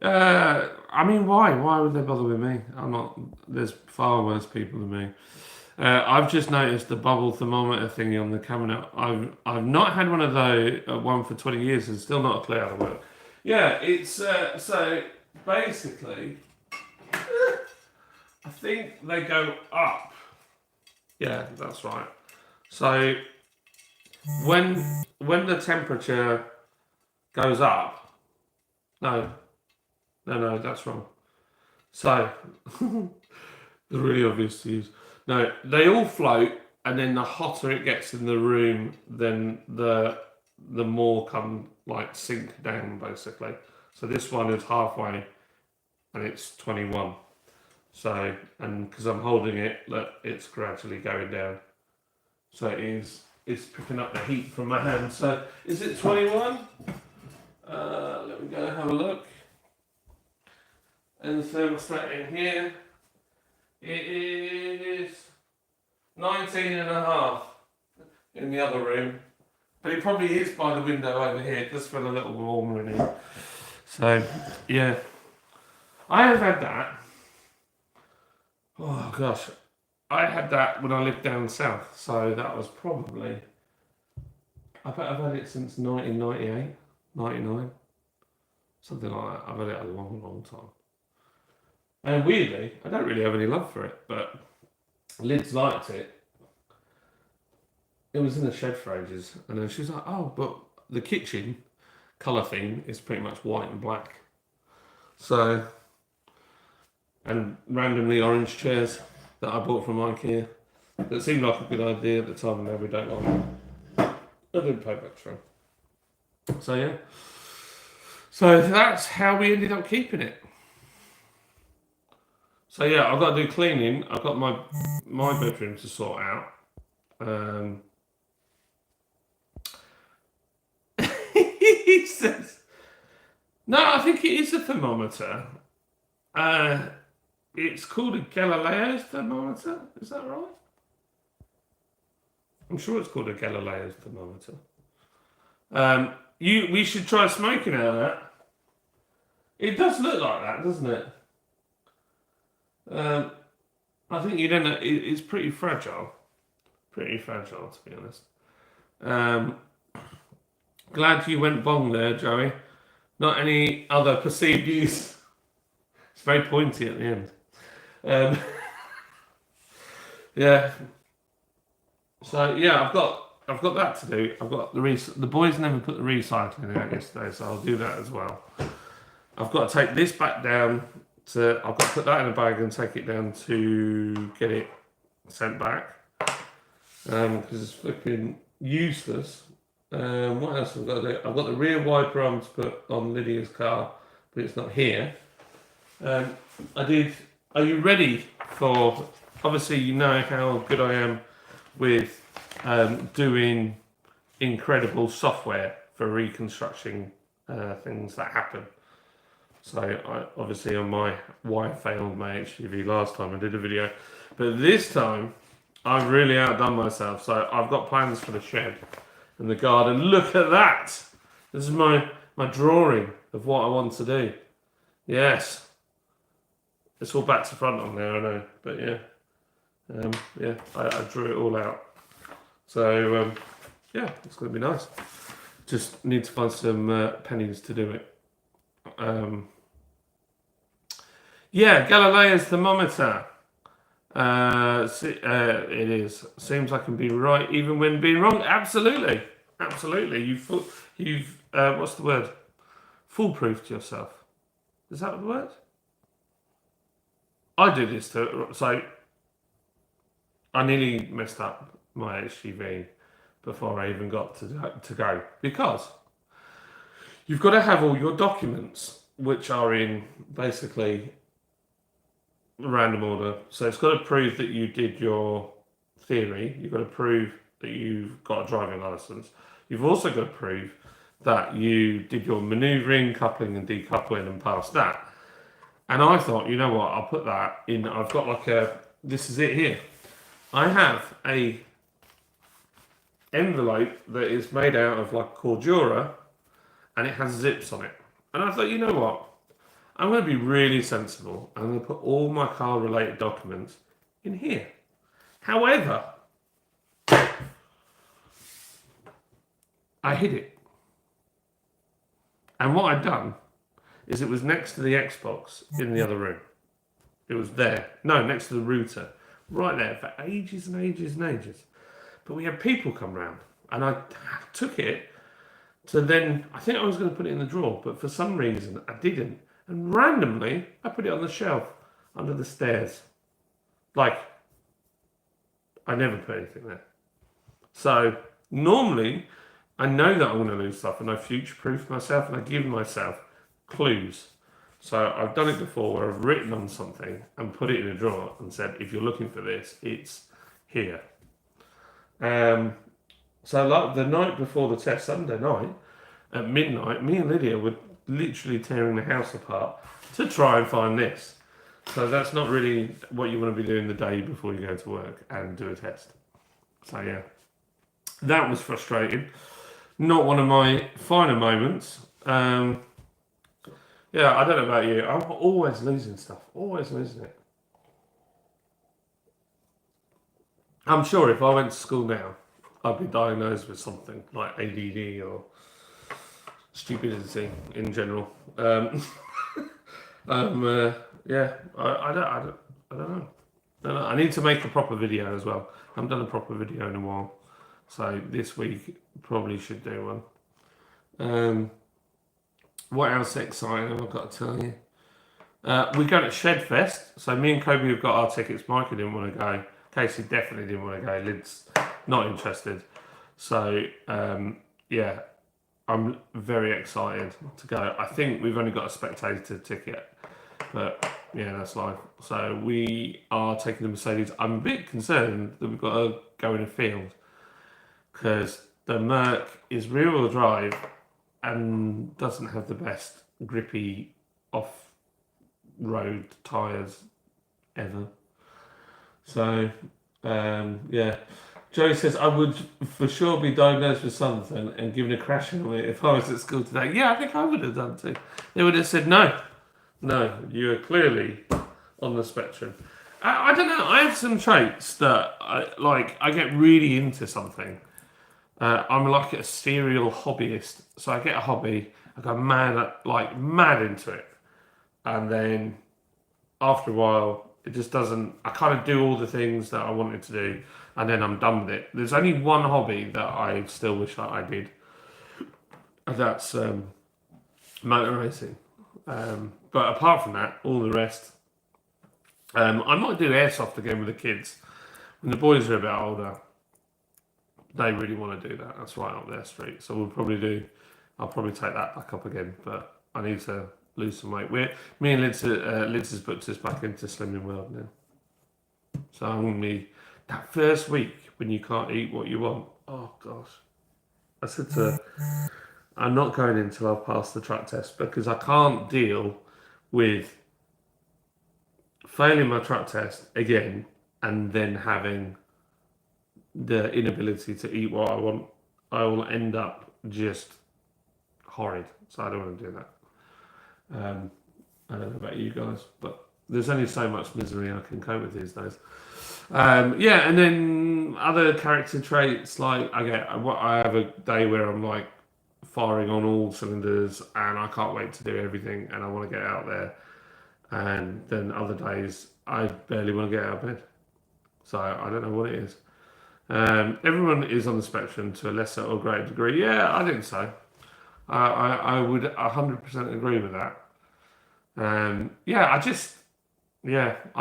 I mean, why? Why would they bother with me? I'm not. There's far worse people than me. I've just noticed the bubble thermometer thingy on the cabinet. I've not had one of those one for 20 years and still not a clue how to work. Yeah, it's so basically, I think they go up. Yeah, that's right. So when the temperature goes up, no, that's wrong. So they're really obvious to use. No, they all float and then the hotter it gets in the room, then the more come like sink down basically. So this one is halfway, and it's 21. So, and because I'm holding it, look, it's gradually going down. So it's picking up the heat from my hand. So is it 21? Let me go have a look. And the thermostat in here, it is 19 and a half in the other room. But it probably is by the window over here. It does feel a little warmer in here. So, yeah. I have had that. Oh, gosh. I had that when I lived down south. So that was probably... I bet I've had it since 1998, 99. Something like that. I've had it a long, long time. And weirdly, I don't really have any love for it, but Liz liked it. It was in the shed for ages, and then she was like, "Oh, but the kitchen colour thing is pretty much white and black." So, and randomly orange chairs that I bought from IKEA. That seemed like a good idea at the time, and now we don't like them. I didn't pay much for them. So yeah. So that's how we ended up keeping it. So yeah, I've got to do cleaning. I've got my bedroom to sort out. He says, no, I think it is a thermometer. It's called a Galileo's thermometer. Is that right? I'm sure it's called a Galileo's thermometer. We should try smoking out of that. It does look like that, doesn't it? I think you don't know. It's pretty fragile. Pretty fragile, to be honest. Glad you went bong there, Joey. Not any other perceived use. It's very pointy at the end. Yeah. So yeah, I've got that to do. I've got the boys never put the recycling out yesterday, so I'll do that as well. I've got to take this back down. I've got to put that in a bag and take it down to get it sent back. Because it's flipping useless. What else have I got to do? I've got the rear wiper arm to put on Lydia's car, but it's not here. Are you ready for, obviously you know how good I am with doing incredible software for reconstructing things that happen. So obviously on my why I failed my HGV last time I did a video, but this time I've really outdone myself. So I've got plans for the shed and the garden. Look at that! This is my drawing of what I want to do. Yes, it's all back to front on there, I know, but yeah, I drew it all out. So yeah, it's going to be nice. Just need to find some pennies to do it. Yeah, Galileo's thermometer. It is. Seems I can be right even when being wrong. Absolutely. You've what's the word? Foolproofed yourself. Is that the word? I do this too. So I nearly messed up my HGV before I even got to go, because you've got to have all your documents, which are in basically random order. So it's got to prove that you did your theory. You've got to prove that you've got a driving license. You've also got to prove that you did your maneuvering, coupling and decoupling and passed that. And I thought, you know what, I'll put that in. I've got this is it here. I have a envelope that is made out of like Cordura, and it has zips on it. And I thought, you know what, I'm going to be really sensible. I'm going to put all my car related documents in here. However, I hid it. And what I'd done is it was next to the Xbox in the other room. It was there. No, next to the router. Right there for ages and ages and ages. But we had people come round, and I took it to then, I think I was going to put it in the drawer, but for some reason I didn't. And randomly, I put it on the shelf under the stairs. Like, I never put anything there. So normally, I know that I'm going to lose stuff, and I future-proof myself, and I give myself clues. So I've done it before where I've written on something and put it in a drawer and said, if you're looking for this, it's here. So like the night before the test, Sunday night, at midnight, me and Lydia were literally tearing the house apart to try and find this. So that's not really what you want to be doing the day before you go to work and do a test. So yeah, that was frustrating. Not one of my finer moments. Yeah, I don't know about you. I'm always losing stuff. Always losing it. I'm sure if I went to school now, I'd be diagnosed with something like ADD or stupidity in general. Yeah, I don't know. I need to make a proper video as well. I haven't done a proper video in a while, so this week probably should do one. What else exciting have I got to tell you? We're going to Shedfest, so me and Kobe have got our tickets. Micah didn't want to go. Casey definitely didn't want to go. Lid's not interested. So yeah, I'm very excited to go. I think we've only got a spectator ticket, but yeah, that's life. So we are taking the Mercedes. I'm a bit concerned that we've got to go in a field because the Merc is rear-wheel drive and doesn't have the best grippy off-road tyres ever. So yeah. Joey says, I would for sure be diagnosed with something and given a crash helmet if I was at school today. Yeah, I think I would have done too. They would have said, no, you are clearly on the spectrum. I don't know. I have some traits that, I get really into something. I'm like a serial hobbyist. So I get a hobby, I go mad into it. And then after a while, it just doesn't, I kind of do all the things that I wanted to do, and then I'm done with it. There's only one hobby that I still wish that I did, and that's motor racing. But apart from that, all the rest, I might do airsoft again with the kids. When the boys are a bit older, they really want to do that. That's right up their street. So I'll probably take that back up again, but I need to lose some weight. Me and Liz has booked us back into Slimming World now. So I'm going to be, that first week when you can't eat what you want, oh gosh. I said to her, I'm not going until I've passed the track test because I can't deal with failing my track test again and then having the inability to eat what I want. I will end up just horrid. So I don't want to do that. I don't know about you guys, but there's only so much misery I can cope with these days. Yeah, and then other character traits, like I have a day where I'm like firing on all cylinders and I can't wait to do everything and I want to get out there. And then other days I barely want to get out of bed. So I don't know what it is. Everyone is on the spectrum to a lesser or greater degree. Yeah, I think so. I would 100% agree with that. I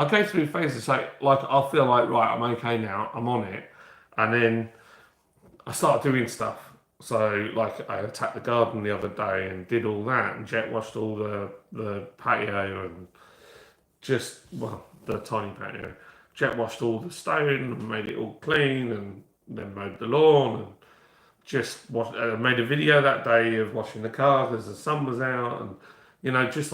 go through phases like I'll feel like, right, I'm okay now, I'm on it, and then I start doing stuff. So like I attacked the garden the other day and did all that and jet washed all the patio and the tiny patio, jet washed all the stone and made it all clean and then mowed the lawn and made a video that day of washing the car because the sun was out and I just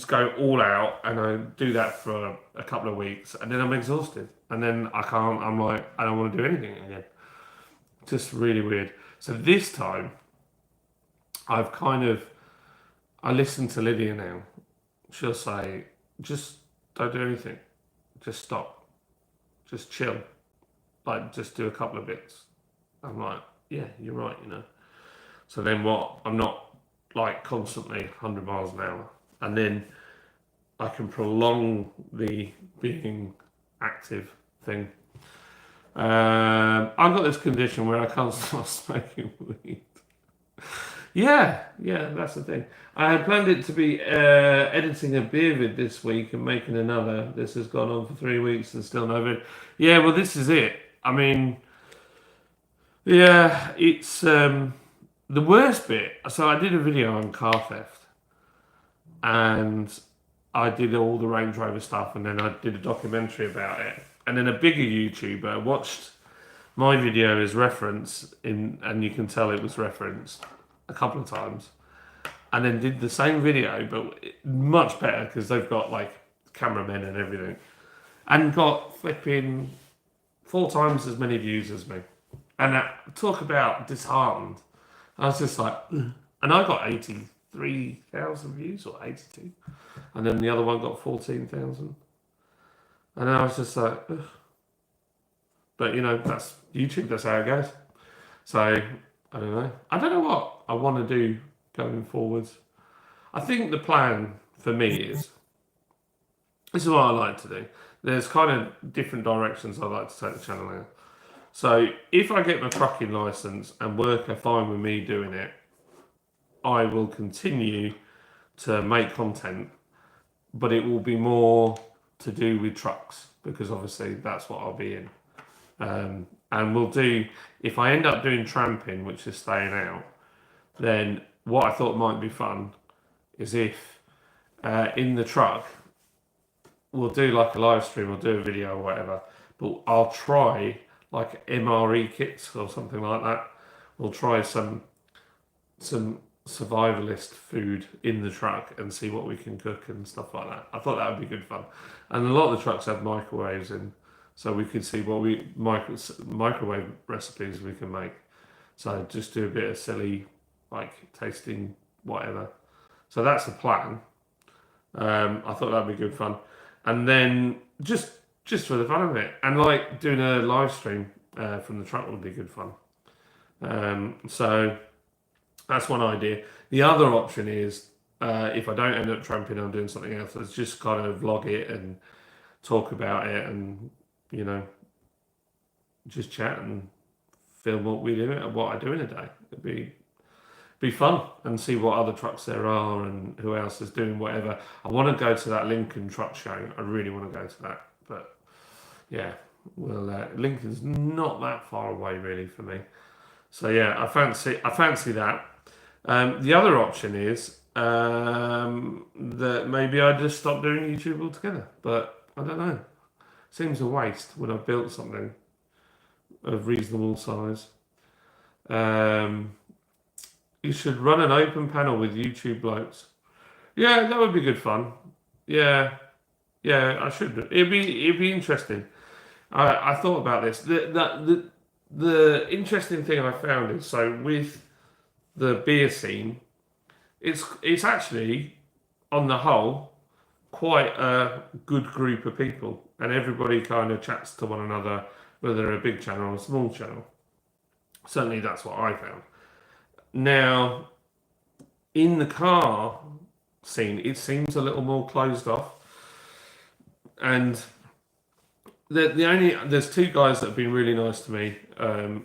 go all out and I do that for a couple of weeks and then I'm exhausted and then I'm like, I don't want to do anything again. Just really weird. So this time I listen to Lydia now. She'll say, just don't do anything. Just stop. Just chill. Just do a couple of bits. I'm like, yeah, you're right, So then what? I'm not constantly 100 miles an hour. And then I can prolong the being active thing. I've got this condition where I can't stop smoking weed. Yeah, that's the thing. I had planned it to be editing a beer vid this week and making another. This has gone on for 3 weeks and still no vid. Yeah, well, this is it. I mean, yeah, it's the worst bit. So I did a video on car theft, and I did all the Range Rover stuff, and then I did a documentary about it. And then a bigger YouTuber watched my video as reference in, and you can tell it was referenced a couple of times, and then did the same video, but much better because they've got like cameramen and everything, and got flipping 4 times as many views as me. And talk about disheartened. I was just like, ugh. And I got 83,000 views or 82, and then the other one got 14,000, and I was just like, ugh. But that's YouTube. That's how it goes. So I don't know. I don't know what I want to do going forwards. I think the plan for me is this is what I like to do. There's kind of different directions I like to take the channel in. So if I get my trucking license and work are fine with me doing it, I will continue to make content, but it will be more to do with trucks because obviously that's what I'll be in. And we'll do, if I end up doing tramping, which is staying out, then what I thought might be fun is if in the truck we'll do like a live stream, we'll do a video or whatever, but I'll try like MRE kits or something like that. We'll try some survivalist food in the truck and see what we can cook and stuff like that. I thought that would be good fun. And a lot of the trucks have microwaves in, so we could see what microwave recipes we can make. So just do a bit of silly, like tasting whatever. So that's the plan. I thought that'd be good fun. And then just for the fun of it, and like doing a live stream from the truck would be good fun. So that's one idea. The other option is if I don't end up tramping, I'm doing something else. Let's just kind of vlog it and talk about it, and just chat and film what we do and what I do in a day. It'd be fun and see what other trucks there are and who else is doing whatever. I want to go to that Lincoln truck show. I really want to go to that, but yeah, well, Lincoln's not that far away really for me. So yeah, I fancy that. The other option is that maybe I just stop doing YouTube altogether, but I don't know. Seems a waste when I've built something of reasonable size. You should run an open panel with YouTube blokes. Yeah, that would be good fun. Yeah, I should. It'd be interesting. I thought about this. The interesting thing I found is, so with the beer scene, it's actually on the whole quite a good group of people, and everybody kind of chats to one another, whether they're a big channel or a small channel. Certainly, that's what I found. Now, in the car scene, it seems a little more closed off, and there's two guys that have been really nice to me.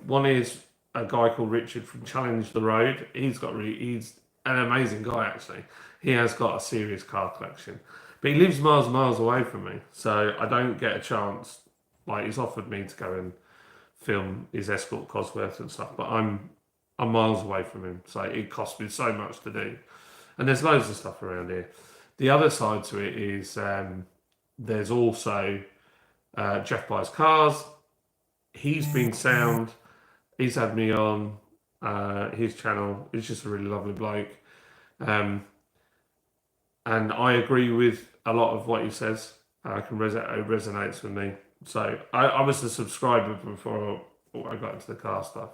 One is a guy called Richard from Challenge the Road. He's an amazing guy actually. He has got a serious car collection, but he lives miles and miles away from me, so I don't get a chance. Like, he's offered me to go and film his Escort Cosworth and stuff, but I'm miles away from him, so it costs me so much to do. And there's loads of stuff around here. The other side to it is there's also Jeff Buys Cars. He's been sound. He's had me on his channel. He's just a really lovely bloke. And I agree with a lot of what he says. It resonates with me. So I was a subscriber before I got into the car stuff.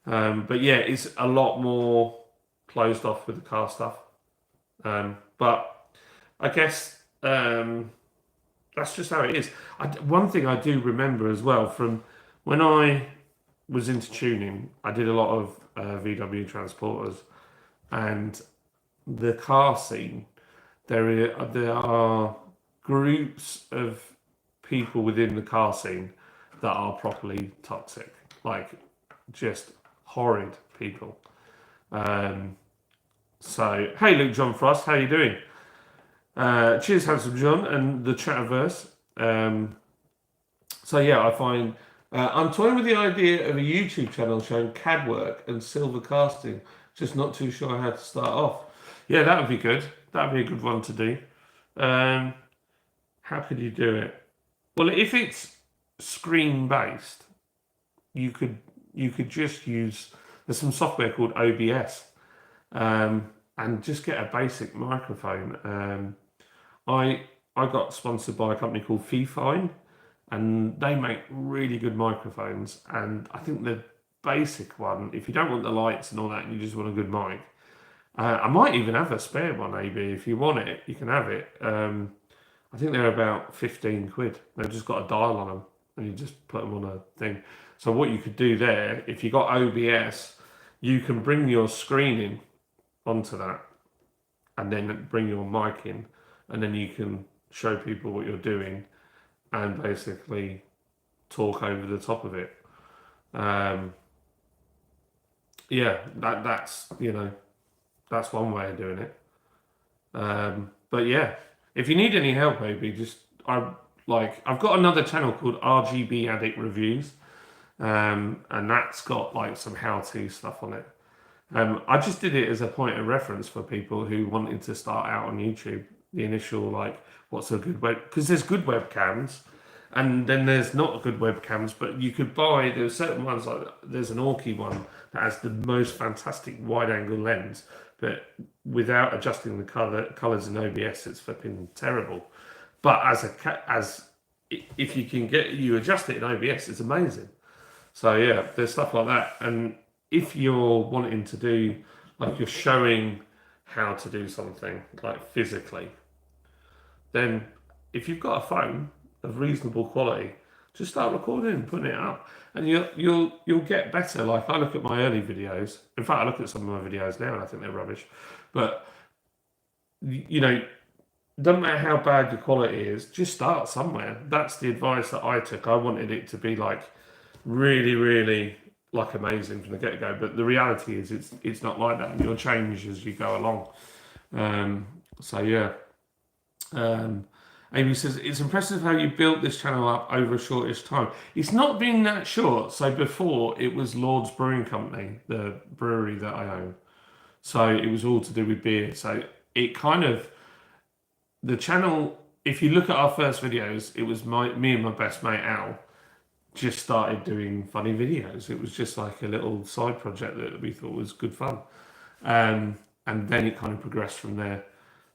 But yeah, it's a lot more closed off with the car stuff. But I guess that's just how it is. One thing I do remember as well from when I was into tuning, I did a lot of VW transporters, and the car scene. There are groups of people within the car scene that are properly toxic, like just horrid people. So, hey Luke John Frost, how you doing? Cheers, Handsome John, and the Chatterverse. So yeah, I find I'm toying with the idea of a YouTube channel showing CAD work and silver casting. Just not too sure how to start off. Yeah, that would be good. That would be a good one to do. Um, how could you do it? Well, if it's screen based, you could you could just use. There's some software called OBS, and just get a basic microphone. I I got sponsored by a company called Fifine, and they make really good microphones. And I think the basic one, if you don't want the lights and all that, and you just want a good mic, I might even have a spare one, maybe. If you want it, you can have it. I think they're about 15 quid. They've just got a dial on them, and you just put them on a thing. So what you could do there, if you got OBS, you can bring your screen in onto that, and then bring your mic in, and then you can show people what you're doing, and basically talk over the top of it. Um, yeah, that's one way of doing it. But yeah, if you need any help, maybe just I've got another channel called RGB Addict Reviews, and that's got like some how-to stuff on it. I just did it as a point of reference for people who wanted to start out on YouTube. The initial like, what's a good web? Because there's good webcams, and then there's not good webcams. But you could buy. There's certain ones like there's an Orki one that has the most fantastic wide-angle lens, but without adjusting the colors in OBS, it's flipping terrible. But if you can adjust it in OBS, it's amazing. So yeah, there's stuff like that. And if you're wanting to do, like you're showing how to do something like physically, then if you've got a phone of reasonable quality, just start recording and putting it up, and you'll get better. Like I look at my early videos. In fact, I look at some of my videos now and I think they're rubbish. But you know, doesn't matter how bad your quality is, just start somewhere. That's the advice that I took. I wanted it to be like really, really like amazing from the get go. But the reality is, it's not like that. You'll change as you go along. So yeah. Amy says it's impressive how you built this channel up over a shortish time. It's not been that short. So before it was Lord's Brewing Company, the brewery that I own. So it was all to do with beer. So it kind of the channel. If you look at our first videos, it was me and my best mate Al just started doing funny videos. It was just like a little side project that we thought was good fun. And then it kind of progressed from there.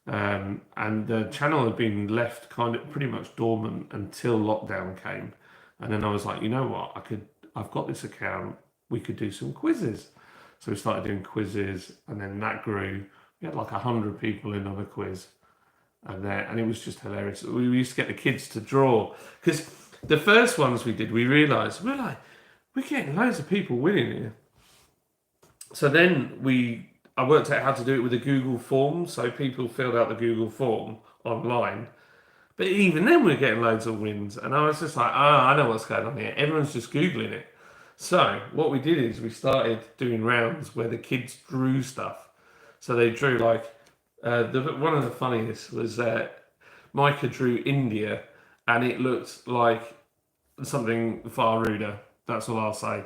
And the channel had been left kind of pretty much dormant until lockdown came. And then I was like, you know what? I've got this account. We could do some quizzes. So we started doing quizzes, and then that grew. We had like 100 people in on a quiz, and it was just hilarious. We used to get the kids to draw because the first ones we did, we realised we're getting loads of people winning here. So then I worked out how to do it with a Google form. So people filled out the Google form online. But even then, we're getting loads of wins. And I was just like, I know what's going on here. Everyone's just Googling it. So what we did is we started doing rounds where the kids drew stuff. So they drew like, one of the funniest was Micah drew India, and it looked like something far ruder. That's all I'll say.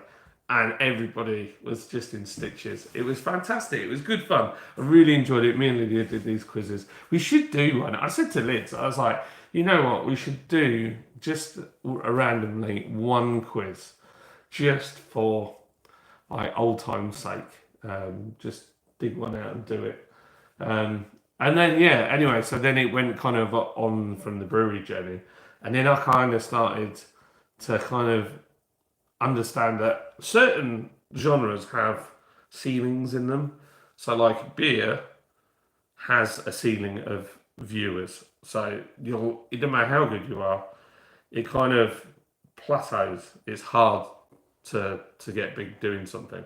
And everybody was just in stitches. It was fantastic. It was good fun. I really enjoyed it. Me and Lydia did these quizzes. We should do one. I said to Liz, I was like, you know what? We should do just randomly one quiz, just for like old time's sake. Just dig one out and do it. And then yeah. Anyway, so then it went kind of on from the brewery journey, and then I kind of started to kind of understand that certain genres have ceilings in them. So, like beer has a ceiling of viewers. So it doesn't matter how good you are, it kind of plateaus. It's hard to get big doing something.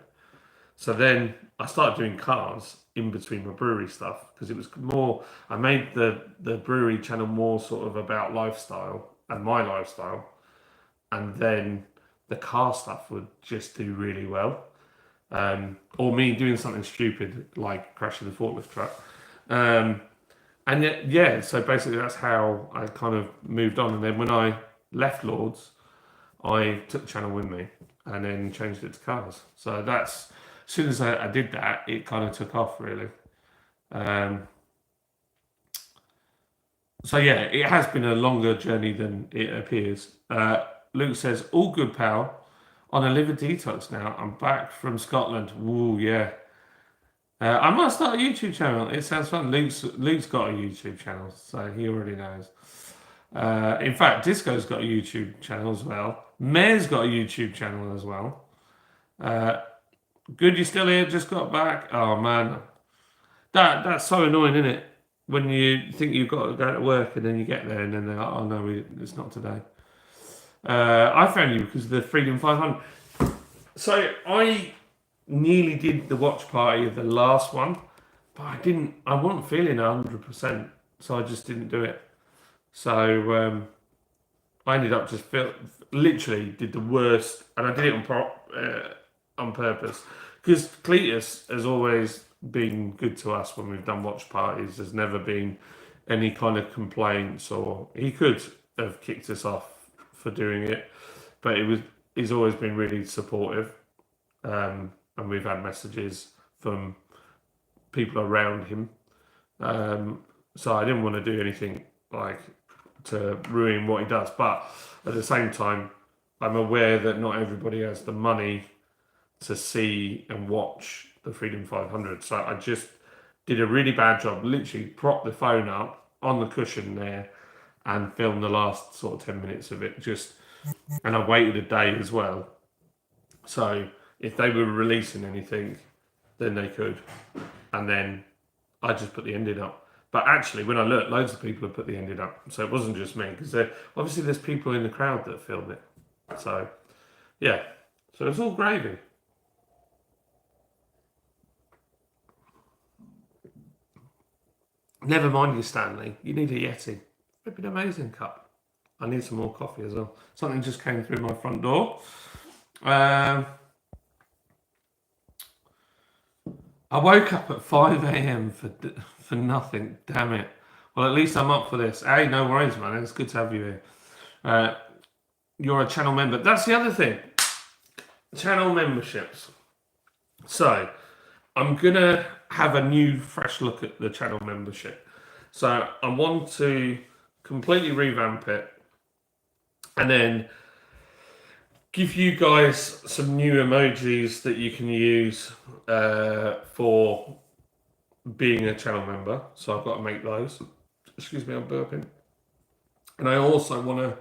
So then I started doing cars in between my brewery stuff because it was more. I made the brewery channel more sort of about lifestyle and my lifestyle, and then the car stuff would just do really well. Or me doing something stupid like crashing the forklift truck. And yet, yeah, so basically that's how I kind of moved on. And then when I left Lords, I took the channel with me and then changed it to cars. So that's as soon as I did that, it kind of took off really. Um, so yeah, it has been a longer journey than it appears. Luke says, "All good, pal. On a liver detox now. I'm back from Scotland. Ooh, yeah. I might start a YouTube channel. It sounds fun. Luke's got a YouTube channel, so he already knows. In fact, Disco's got a YouTube channel as well. Mayor's got a YouTube channel as well. Uh, Good, you still here? Just got back. Oh man, that's so annoying, isn't it? When you think you've got to go to work and then you get there and then they're like, "Oh no, it's not today." I found you because of the Freedom 500. So I nearly did the watch party of the last one, but I didn't. I wasn't feeling 100%, so I just didn't do it. So I ended up just literally did the worst, and I did it on purpose because Cletus has always been good to us when we've done watch parties. There's never been any kind of complaints, or he could have kicked us off for doing it, but he's always been really supportive, and we've had messages from people around him. So I didn't want to do anything like to ruin what he does, but at the same time, I'm aware that not everybody has the money to see and watch the Freedom 500. So I just did a really bad job. Literally propped the phone up on the cushion there and filmed the last sort of 10 minutes of it. And I waited a day as well. So if they were releasing anything, then they could. And then I just put the ending up. But actually, when I looked, loads of people have put the ending up. So it wasn't just me, because obviously there's people in the crowd that filmed it. So, yeah. So it's all gravy. Never mind you, Stanley. You need a Yeti. It'd be an amazing cup. I need some more coffee as well. Something just came through my front door. I woke up at 5 a.m. for nothing. Damn it. Well, at least I'm up for this. Hey, no worries, man. It's good to have you here. You're a channel member. That's the other thing. Channel memberships. So, I'm going to have a new, fresh look at the channel membership. So, I want to completely revamp it and then give you guys some new emojis that you can use for being a channel member. So, I've got to make those. Excuse me, I'm burping. And I also want to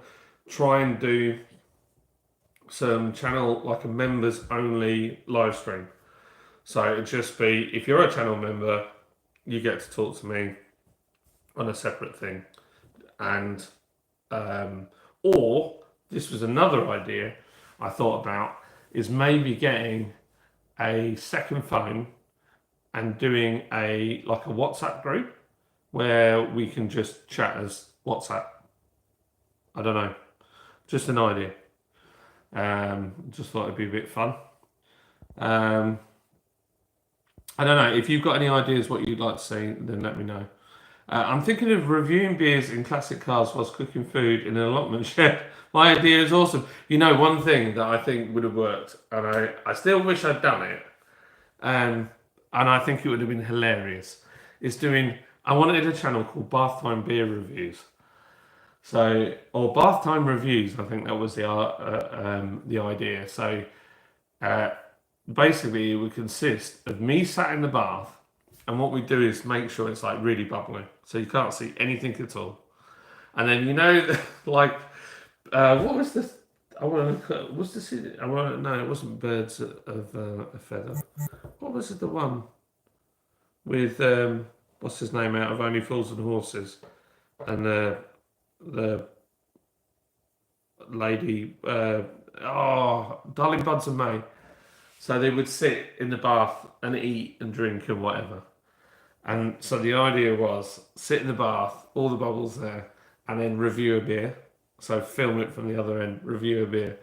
try and do some channel, like a members only live stream. So it'd just be, if you're a channel member, you get to talk to me on a separate thing. And, or this was another idea I thought about, is maybe getting a second phone and doing like a WhatsApp group where we can just chat as WhatsApp. I don't know, just an idea. Just thought it'd be a bit fun. I don't know. If you've got any ideas what you'd like to see, then let me know. I'm thinking of reviewing beers in classic cars whilst cooking food in an allotment shed. My idea is awesome. You know, one thing that I think would have worked, and I still wish I'd done it, and I think it would have been hilarious, is doing, I wanted a channel called Bath Time Beer Reviews. So, or Bath Time Reviews, I think that was the idea. So, basically, it would consist of me sat in the bath, and what we do is make sure it's like really bubbly, so you can't see anything at all. And then like, what was this? I want to look. Was this? No, it wasn't Birds of a Feather. What was it? The one with what's his name out of Only Fools and Horses, and the lady. Darling Buds and May. So they would sit in the bath and eat and drink and whatever. And so the idea was sit in the bath, all the bubbles there, and then review a beer. So film it from the other end, review a beer.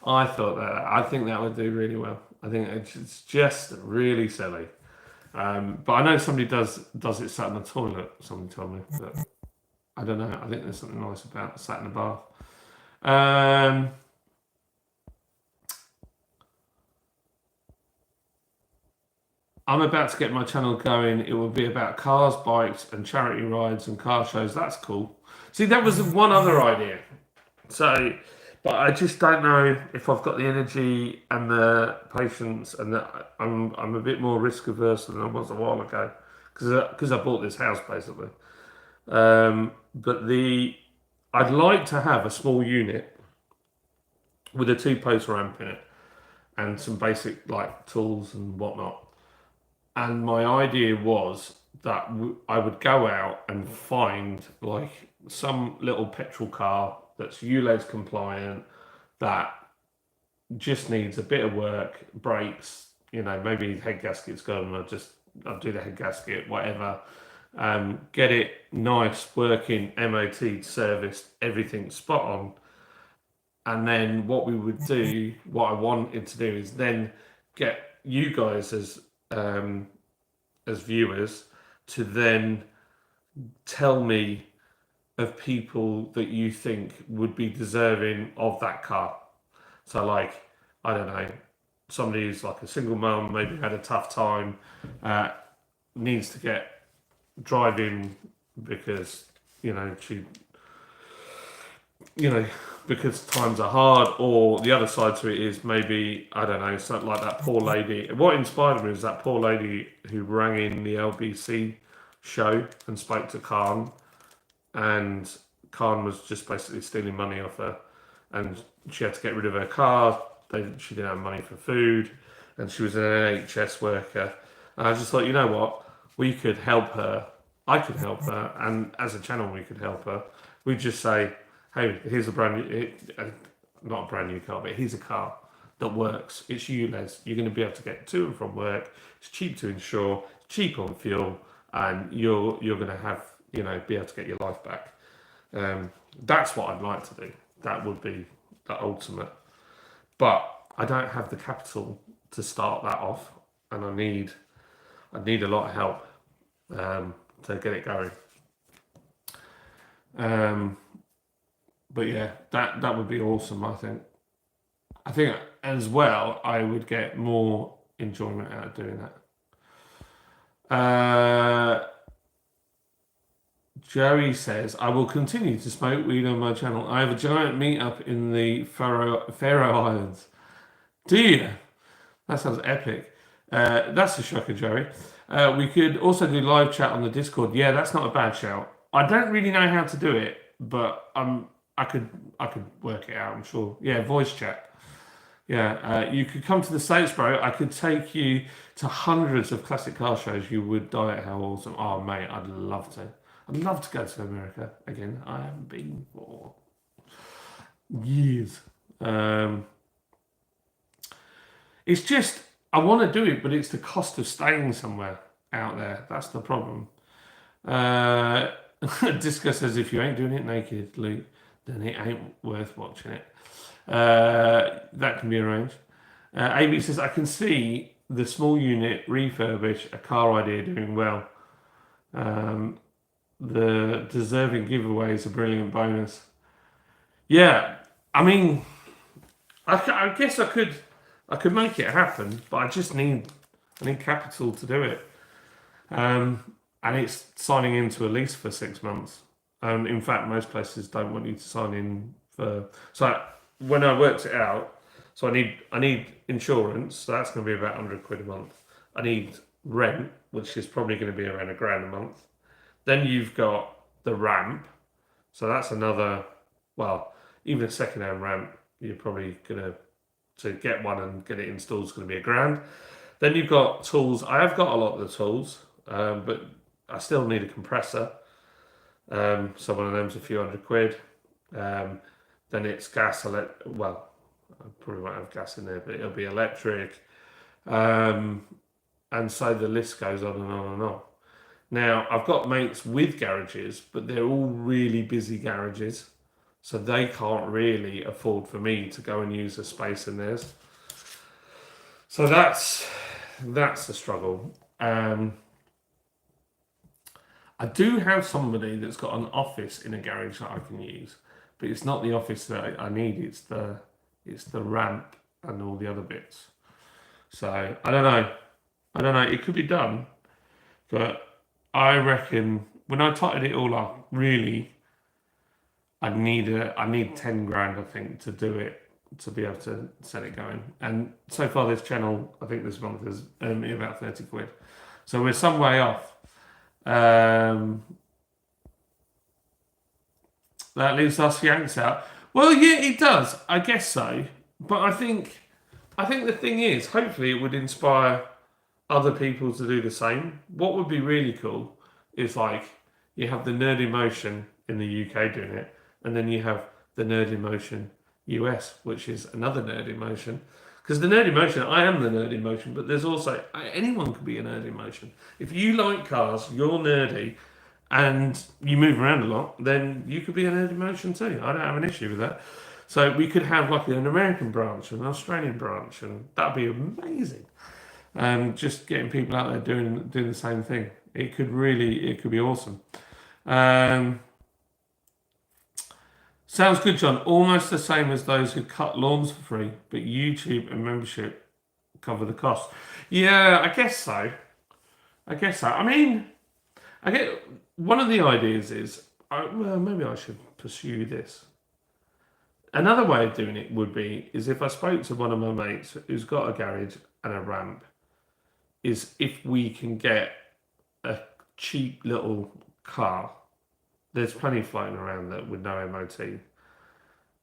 I think that would do really well. I think it's just really silly. But I know somebody does it sat in the toilet, somebody told me. But I don't know. I think there's something nice about sat in the bath. I'm about to get my channel going. It will be about cars, bikes, and charity rides and car shows. That's cool. See, that was one other idea. So, but I just don't know if I've got the energy and the patience, and that I'm a bit more risk averse than I was a while ago because I bought this house basically. But I'd like to have a small unit with a two-post ramp in it and some basic like tools and whatnot. And my idea was that I would go out and find like some little petrol car that's ULEZ compliant that just needs a bit of work, brakes, maybe head gasket's gone. I'll do the head gasket, whatever. Get it nice, working, MOT, serviced, everything spot on. And then what I wanted to do is then get you guys as viewers to then tell me of people that you think would be deserving of that car. So, like, I don't know, somebody who's like a single mum, maybe had a tough time, needs to get driving because she because times are hard, or the other side to it is maybe, I don't know, something like that poor lady. What inspired me was that poor lady who rang in the LBC show and spoke to Khan, and Khan was just basically stealing money off her, and she had to get rid of her car. She didn't have money for food, and she was an NHS worker. And I just thought, you know what, we could help her. I could help her, and as a channel, we could help her. We'd just say, hey, here's a brand new, not a brand new car, but here's a car that works. It's ULEZ. You're going to be able to get to and from work. It's cheap to insure, cheap on fuel, and you're going to have, be able to get your life back. That's what I'd like to do. That would be the ultimate. But I don't have the capital to start that off, and I need a lot of help to get it going. But yeah, that would be awesome. I think as well, I would get more enjoyment out of doing that. Joey says, I will continue to smoke weed on my channel. I have a giant meetup in the Faroe Islands. Do you? That sounds epic. That's a shocker, Joey. We could also do live chat on the Discord. Yeah, that's not a bad shout. I don't really know how to do it, but I could work it out, I'm sure. Yeah, voice chat. Yeah, you could come to the States, bro. I could take you to hundreds of classic car shows. You would die at how awesome. Oh, mate, I'd love to. I'd love to go to America again. I haven't been for years. It's just, I want to do it, but it's the cost of staying somewhere out there. That's the problem. Disco says, if you ain't doing it naked, Luke, then it ain't worth watching it. That can be arranged. AB says, I can see the small unit refurbish a car idea doing well. The deserving giveaway is a brilliant bonus. Yeah, I mean, I guess I could make it happen, but I need capital to do it. And it's signing into a lease for 6 months. In fact, most places don't want you to sign in for. So when I worked it out, so I need insurance. So that's going to be about £100 a month. I need rent, which is probably going to be around £1,000 a month. Then you've got the ramp, so that's another. Well, even a second-hand ramp, you're probably to get one and get it installed is going to be £1,000. Then you've got tools. I have got a lot of the tools, but I still need a compressor. So one of them's a few £100. Then it's gas. Well, I probably won't have gas in there, but it'll be electric. And so the list goes on and on and on. Now, I've got mates with garages, but they're all really busy garages. So they can't really afford for me to go and use a space in theirs. So that's the struggle. I do have somebody that's got an office in a garage that I can use, but it's not the office that I need. It's the ramp and all the other bits. So I don't know. I don't know. It could be done, but I reckon when I totted it all up, really, I need 10 grand, I think, to do it, to be able to set it going. And so far, this channel, I think this month has earned me about 30 quid. So we're some way off. Um, that leaves us Yanks out. Well, yeah, it does. I guess so. But I think the thing is, hopefully, it would inspire other people to do the same. What would be really cool is like you have the Nerd Emotion in the UK doing it, and then you have the Nerd Emotion US, which is another Nerd Emotion. Because the Nerd Emotion, I am the Nerd Emotion, but there's also anyone could be a Nerd Emotion. If you like cars, you're nerdy, and you move around a lot, then you could be a Nerd Emotion too. I don't have an issue with that. So we could have like an American branch, an Australian branch, and that'd be amazing. Just getting people out there doing the same thing. It could be awesome. Um, Sounds good, John. Almost the same as those who cut lawns for free, but YouTube and membership cover the cost. Yeah, I guess so. I guess so. I mean, I get one of the ideas is, well, maybe I should pursue this. Another way of doing it would be is if I spoke to one of my mates who's got a garage and a ramp, is if we can get a cheap little car. There's plenty floating around that with no MOT,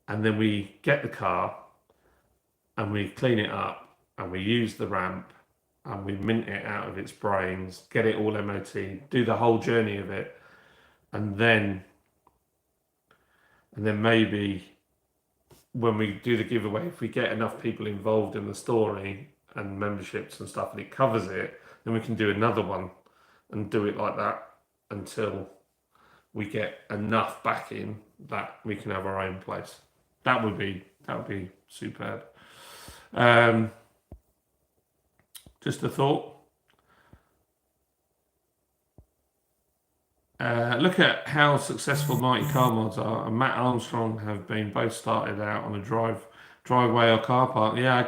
and then we get the car and we clean it up and we use the ramp and we mint it out of its brains, get it all MOT, do the whole journey of it, and then maybe when we do the giveaway, if we get enough people involved in the story and memberships and stuff and it covers it, then we can do another one and do it like that until we get enough backing that we can have our own place. That would be superb. Just a thought. Look at how successful Mighty Car Mods are, and Matt Armstrong have been both started out on a driveway or car park. Yeah, I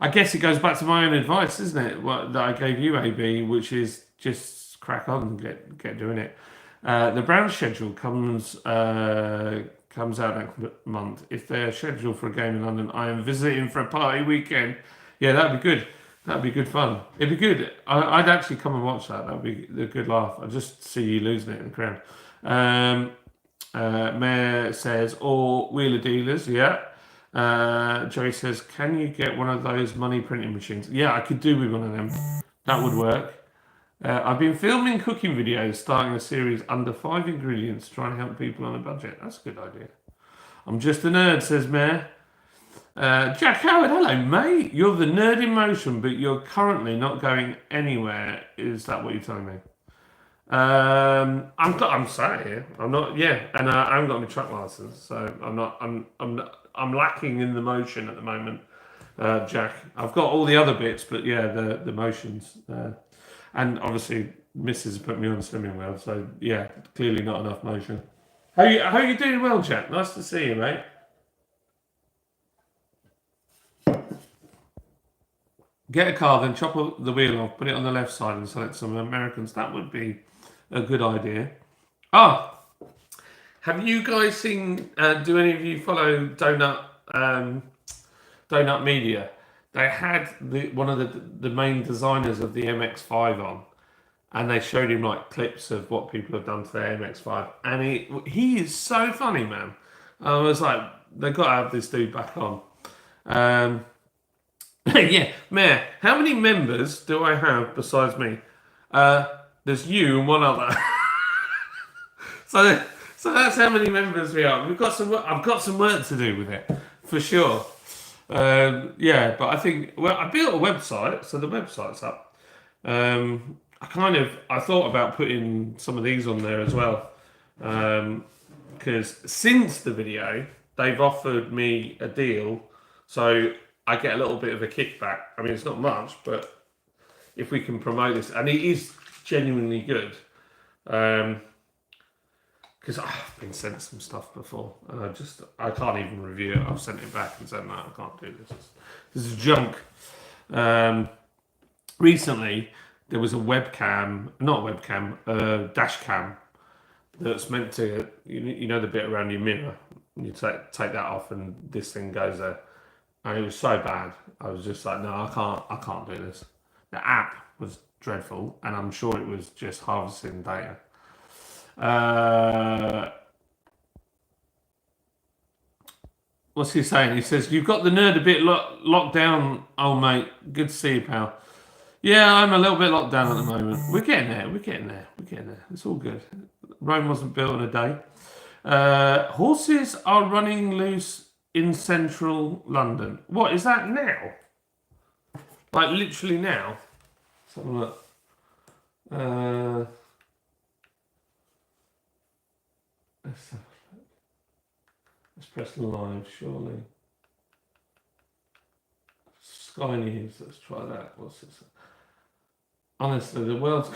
guess it goes back to my own advice, isn't it? What that I gave you, AB, which is just crack on and get doing it. The Brown schedule comes out next month. If they're scheduled for a game in London, I am visiting for a party weekend. Yeah, that'd be good. That'd be good fun. It'd be good. I'd actually come and watch that. That'd be a good laugh. I just see you losing it in the crowd. Mayor says, or wheeler dealers, yeah. Joey says, can you get one of those money printing machines? Yeah, I could do with one of them. That would work. I've been filming cooking videos, starting a series under 5 ingredients, trying to help people on a budget. That's a good idea. I'm just a nerd, says Mayor. Jack Howard, hello, mate. You're the nerd in motion, but you're currently not going anywhere. Is that what you're telling me? I'm sat here. I'm not. Yeah, and I haven't got my truck license, so I'm not. I'm lacking in the motion at the moment, Jack. I've got all the other bits, but yeah, the motions. And obviously, Mrs. put me on slimming wheel, so yeah, clearly not enough motion. How you doing well, Jack? Nice to see you, mate. Get a car, then chop the wheel off, put it on the left side, and select some Americans. That would be a good idea. Ah, have you guys seen? Do any of you follow Donut Media? They had one of the main designers of the MX-5 on, and they showed him like clips of what people have done to their MX-5, and he is so funny, man. I was like, they've got to have this dude back on. Yeah, Mayor, how many members do I have besides me? There's you and one other. so that's how many members we are. We've got some. I've got some work to do with it, for sure. Yeah, but I think I built a website, so the website's up. I thought about putting some of these on there as well, because since the video, they've offered me a deal, so I get a little bit of a kickback. I mean, it's not much, but if we can promote this, and it is genuinely good, because I've been sent some stuff before, and I can't even review it. I've sent it back and said, no, I can't do this. This is junk. recently there was a webcam, not a webcam, a dash cam that's meant to, you know, the bit around your mirror. You take that off, and this thing goes there. And it was so bad. I was just like, no, I can't do this. The app was dreadful, and I'm sure it was just harvesting data. What's he saying? He says, "You've got the nerd a bit locked down, old mate. Good to see you, pal." Yeah, I'm a little bit locked down at the moment. We're getting there. We're getting there. We're getting there. It's all good. Rome wasn't built in a day. Horses are running loose in central London. What is that now? Like literally now? Let's have a look. Let's press live, surely. Sky News, let's try that. What's this? Honestly, the world's...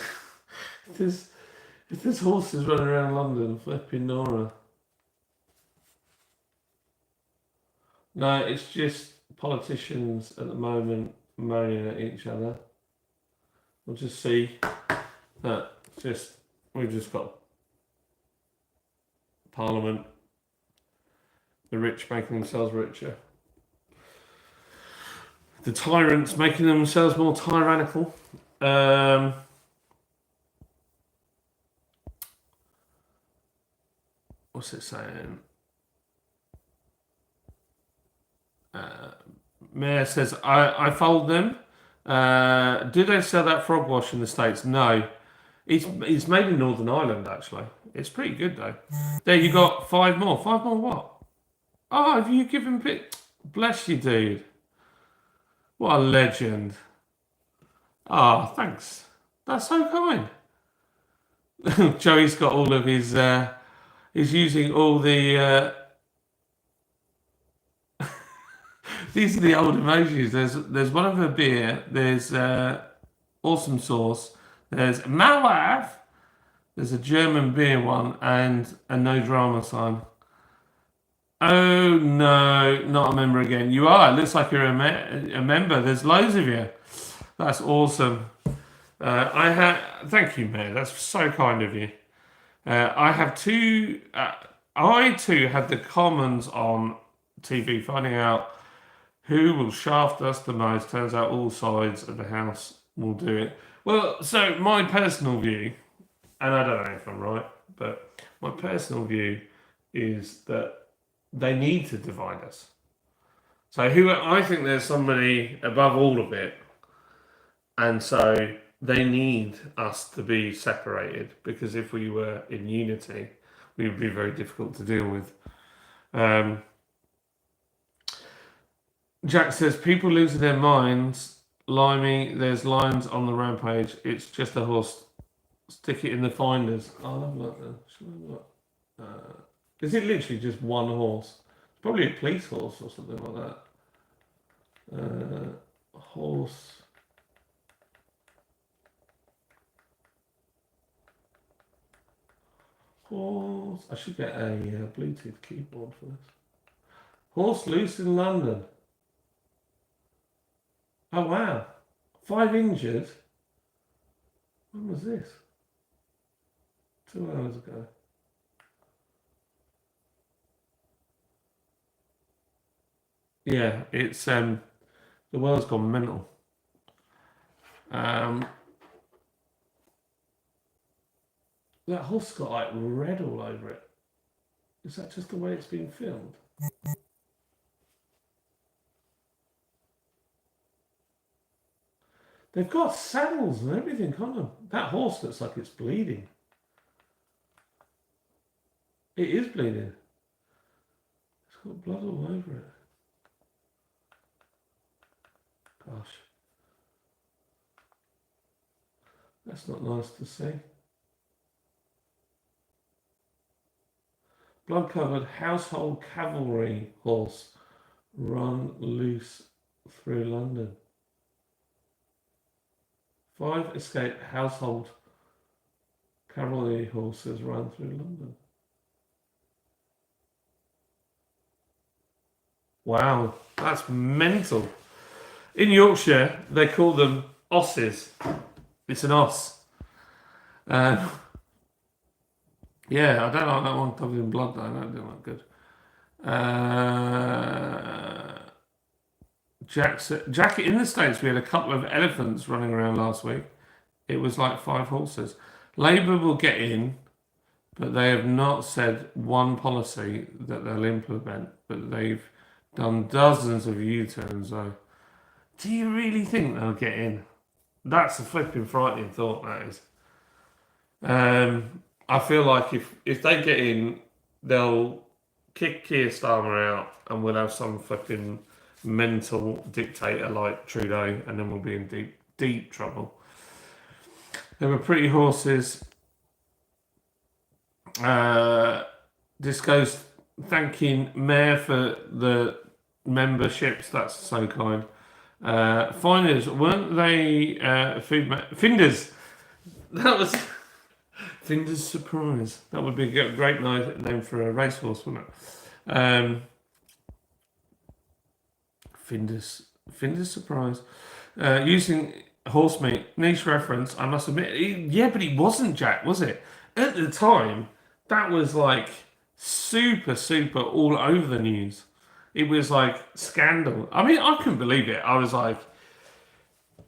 if there's horses running around London, flipping Nora. No, it's just politicians at the moment moaning at each other. We'll just see that we've just got Parliament, the rich making themselves richer, the tyrants making themselves more tyrannical. What's it saying? Mayor says, I fold them. Do they sell that frog wash in the States? No. It's made in Northern Ireland, actually. It's pretty good, though. There, you got 5 more. 5 more what? Oh, have you given bit? Bless you, dude. What a legend. Ah, oh, thanks. That's so kind. Joey's got all of his... he's using all the... These are the old emojis. There's one of a beer. There's awesome sauce. There's my wife. There's a German beer one and a no drama sign. Oh no, not a member again. You are. It looks like you're a member. There's loads of you. That's awesome. Thank you, Mayor. That's so kind of you. I have two. I too had the Commons on TV, finding out who will shaft us the most. Turns out all sides of the house will do it. Well, so my personal view, and I don't know if I'm right, but my personal view is that they need to divide us. So I think there's somebody above all of it, and so they need us to be separated, because if we were in unity, we would be very difficult to deal with. Jack says, people losing their minds. Limey, there's lions on the rampage. It's just a horse. Stick it in the finders. I'll have a look then. Shall I have a look? Is it literally just one horse? It's probably a police horse or something like that. Horse. Horse. I should get a Bluetooth keyboard for this. Horse loose in London. Oh wow. 5 injured. When was this? 2 hours ago. Yeah, it's the world's gone mental. That horse got like red all over it. Is that just the way it's been filmed? They've got saddles and everything on them. That horse looks like it's bleeding. It is bleeding. It's got blood all over it. Gosh. That's not nice to see. Blood-covered household cavalry horse run loose through London. 5 escaped household cavalry horses run through London. Wow, that's mental. In Yorkshire, they call them Osses. It's an os. Um, yeah, I don't like that one covered in blood though. I don't think that good. Jack, in the States, we had a couple of elephants running around last week. It was like 5 horses. Labour will get in, but they have not said one policy that they'll implement. But they've done dozens of U-turns, though. Do you really think they'll get in? That's a flipping frightening thought, that is. I feel like if they get in, they'll kick Keir Starmer out, and we'll have some flipping mental dictator like Trudeau, and then we'll be in deep, deep trouble. There were pretty horses. This goes thanking Mayor for the memberships. That's so kind. Finders, weren't they Finders? That was Finders Surprise. That would be a great name for a racehorse, wouldn't it? Finders Surprise. Using horse meat, niche reference, I must admit. Yeah, but he wasn't Jack, was it? At the time, that was like super all over the news. It was like scandal. I mean, I couldn't believe it. I was like,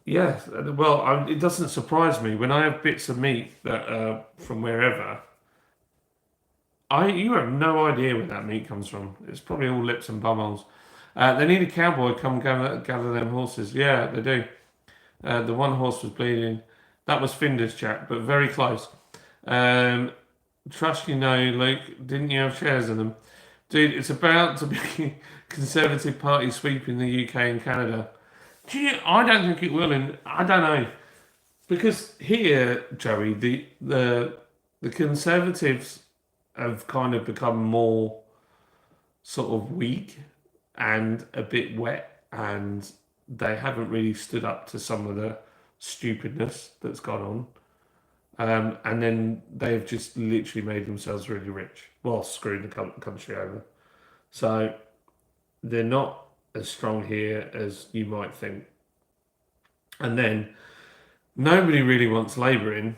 yeah, well, it doesn't surprise me when I have bits of meat that from wherever. You have no idea where that meat comes from. It's probably all lips and bumholes. They need a cowboy to come gather them horses. Yeah, they do. The one horse was bleeding. That was Finders, Jack, but very close. Trust you know, Luke, didn't you have shares in them? Dude, it's about to be Conservative Party sweeping the UK and Canada. I don't think it will, and I don't know. Because here, Joey, the Conservatives have kind of become more sort of weak and a bit wet, and they haven't really stood up to some of the stupidness that's gone on. And then they've just literally made themselves really rich while screwing the country over. So they're not as strong here as you might think. And then nobody really wants Labour in,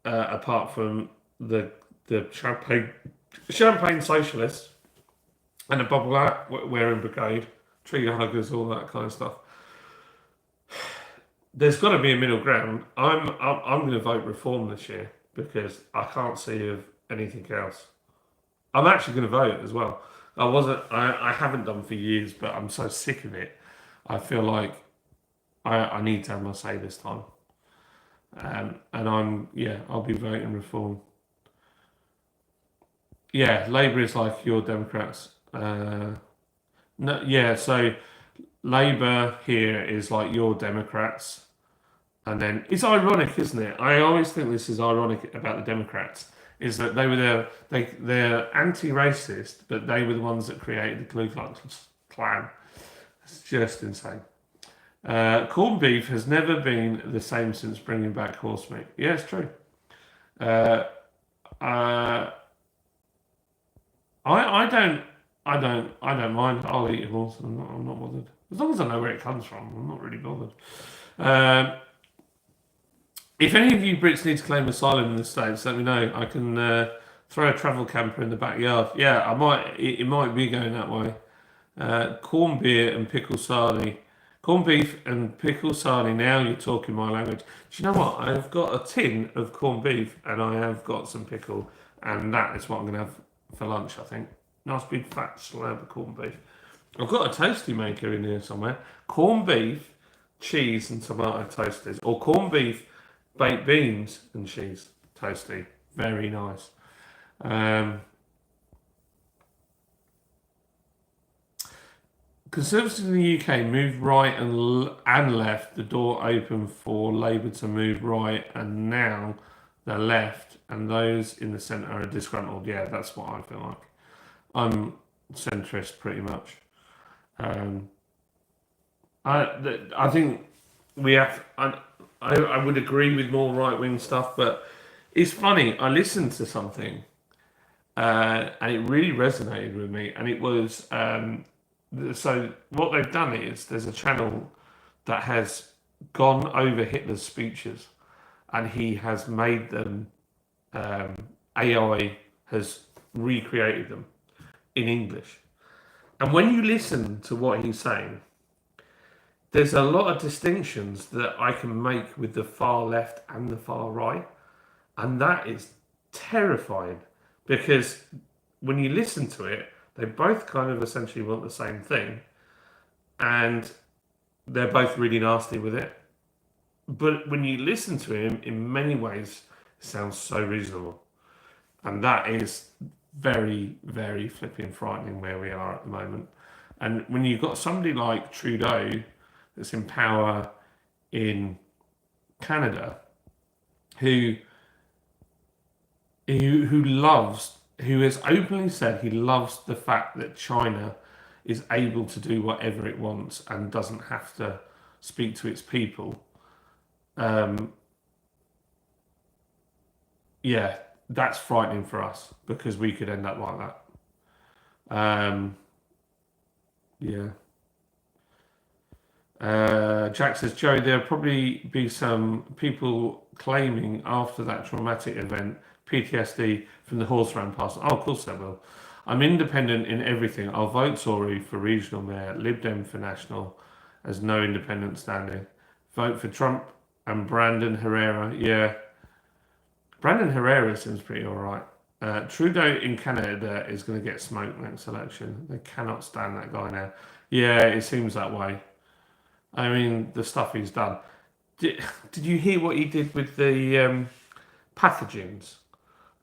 apart from the champagne socialists and the bubble wearing brigade, trigger huggers, all that kind of stuff. There's got to be a middle ground. I'm going to vote Reform this year because I can't see of anything else. I'm actually going to vote as well. I haven't done for years, but I'm so sick of it. I feel like I need to have my say this time. And I'll be voting Reform. Yeah, Labour is like your Democrats. No, yeah, so Labour here is like your Democrats. And then it's ironic, isn't it? I always think this is ironic about the Democrats, is that they're anti-racist, but they were the ones that created the Ku Klux Klan. It's just insane. Corned beef has never been the same since bringing back horse meat. Yeah, it's true. I don't mind. I'll eat a horse. I'm not bothered as long as I know where it comes from. I'm not really bothered. If any of you Brits need to claim asylum in the States, let me know. I can throw a travel camper in the backyard. Yeah, I might. It might be going that way. Corned beer and pickle sarnie. Corned beef and pickle sarnie. Now you're talking my language. Do you know what? I've got a tin of corned beef and I have got some pickle, and that is what I'm going to have for lunch, I think. Nice big fat slab of corned beef. I've got a toasty maker in here somewhere. Corned beef, cheese and tomato toasties. Or corned beef, baked beans and cheese toasty. Very nice. Conservatives in the UK moved right and left, the door open for Labour to move right, and now they're left, and those in the centre are disgruntled. Yeah, that's what I feel like. I'm centrist pretty much. I think we have. I would agree with more right wing stuff, but it's funny. I listened to something, and it really resonated with me, and it was. So what they've done is there's a channel that has gone over Hitler's speeches and he has made them, AI has recreated them in English. And when you listen to what he's saying, there's a lot of distinctions that I can make with the far left and the far right. And that is terrifying because when you listen to it, they both kind of essentially want the same thing. And they're both really nasty with it. But when you listen to him, in many ways, it sounds so reasonable. And that is very, very flipping frightening where we are at the moment. And when you've got somebody like Trudeau that's in power in Canada, who who has openly said he loves the fact that China is able to do whatever it wants and doesn't have to speak to its people. Yeah, that's frightening for us because we could end up like that. Yeah. Jack says, Joey, there'll probably be some people claiming after that traumatic event PTSD from the horse ran past. Oh, of course there will. I'm independent in everything. I'll vote Tory for regional mayor, Lib Dem for national, as no independent standing. Vote for Trump and Brandon Herrera. Yeah, Brandon Herrera seems pretty all right. Trudeau in Canada is going to get smoked next election. They cannot stand that guy now. Yeah, it seems that way. I mean, the stuff he's done. Did you hear what he did with the pathogens?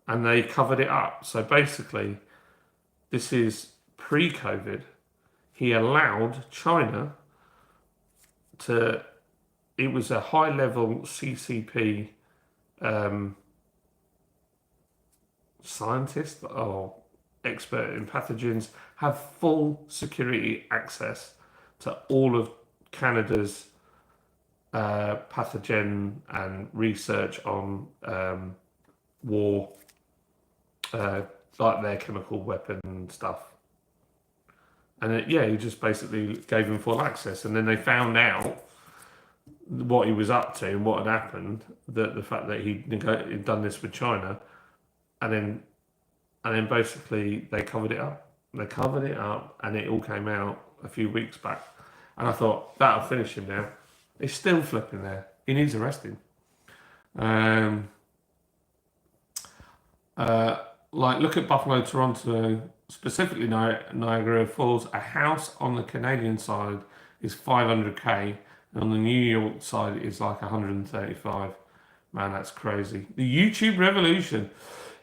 And they covered it up. So basically, this is pre-COVID. He allowed China to. It was a high-level CCP scientist or expert in pathogens have full security access to all of Canada's pathogen and research on war, like their chemical weapon stuff. And he just basically gave him full access. And then they found out what he was up to and what had happened, that the fact that he'd done this with China, and then basically they covered it up. They covered it up, and it all came out a few weeks back. And I thought, that'll finish him now. He's still flipping there. He needs arresting. Look at Buffalo, Toronto, specifically Niagara Falls. A house on the Canadian side is 500K, and on the New York side is like 135. Man, that's crazy. The YouTube revolution.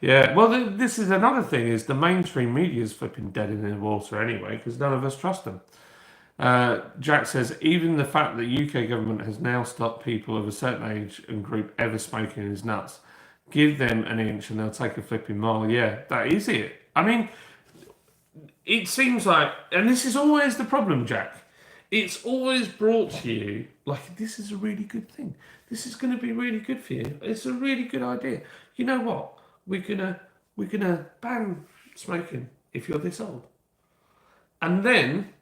Yeah, well, this is another thing, is the mainstream media is flipping dead in the water anyway, because none of us trust them. Jack says, even the fact that UK government has now stopped people of a certain age and group ever smoking is nuts. Give them an inch and they'll take a flipping mile. Yeah, that is it. I mean, it seems like, and this is always the problem, Jack. It's always brought to you like, this is a really good thing. This is going to be really good for you. It's a really good idea. You know what? We're gonna ban smoking if you're this old, and then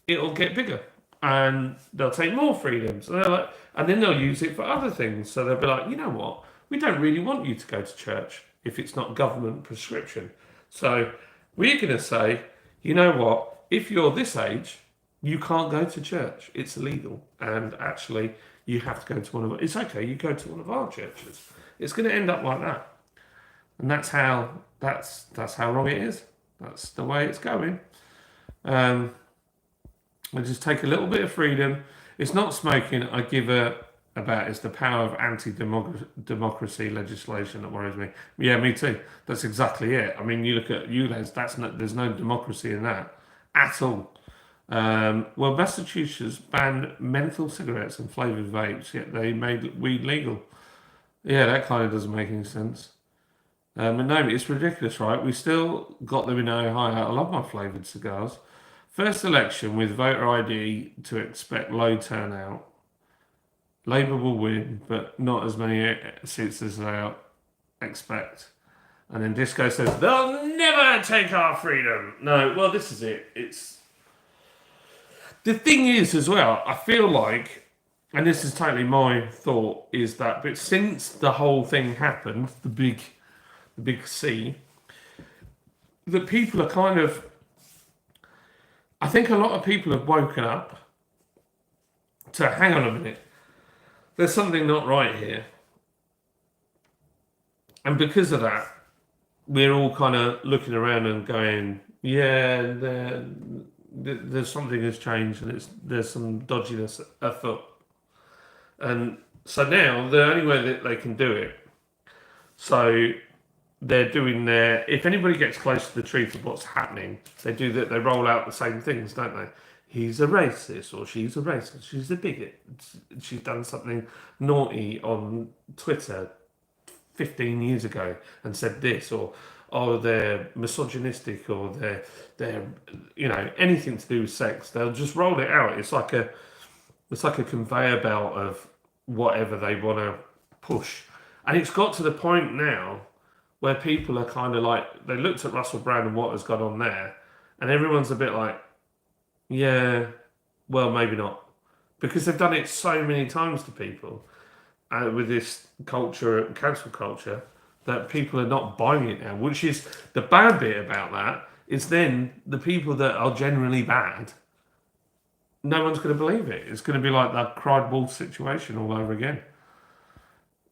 it'll get bigger, and they'll take more freedoms, and then they'll use it for other things. So they'll be like, you know what? We don't really want you to go to church if it's not government prescription. So we're gonna say, you know what? If you're this age, you can't go to church. It's illegal, and actually, you have to go to one of. It's okay. You go to one of our churches. It's going to end up like that. And that's how wrong it is. That's the way it's going. I just take a little bit of freedom. It's not smoking I give about. It's the power of anti-democracy legislation that worries me. Yeah, me too. That's exactly it. I mean, you look at ULEZ. There's no democracy in that at all. Well, Massachusetts banned menthol cigarettes and flavored vapes, yet they made weed legal. Yeah, that kind of doesn't make any sense. But no, it's ridiculous, right? We still got them in Ohio. I love my flavored cigars. First election with voter ID to expect low turnout. Labour will win, but not as many seats as they expect. And then Disco says, they'll never take our freedom. No, well, this is it. The thing is, as well, I feel like and this is totally my thought, is that, but since the whole thing happened, the big C, that people are kind of, I think a lot of people have woken up to, hang on a minute, there's something not right here. And because of that, we're all kind of looking around and going, yeah, there's something has changed and there's some dodginess afoot. And so now the only way that they can do it, so they're doing their, if anybody gets close to the truth of what's happening, they do that, they roll out the same things, don't they? He's a racist, or she's a racist, she's a bigot, she's done something naughty on Twitter 15 years ago and said this, or oh, they're misogynistic, or they're anything to do with sex, they'll just roll it out. It's like a conveyor belt of whatever they want to push. And it's got to the point now where people are kind of like, they looked at Russell Brand and what has gone on there, and everyone's a bit like, yeah, well, maybe not. Because they've done it so many times to people with this culture, cancel culture, that people are not buying it now, which is the bad bit about that. Is then the people that are generally bad, no one's going to believe it. It's going to be like that cried wolf situation all over again.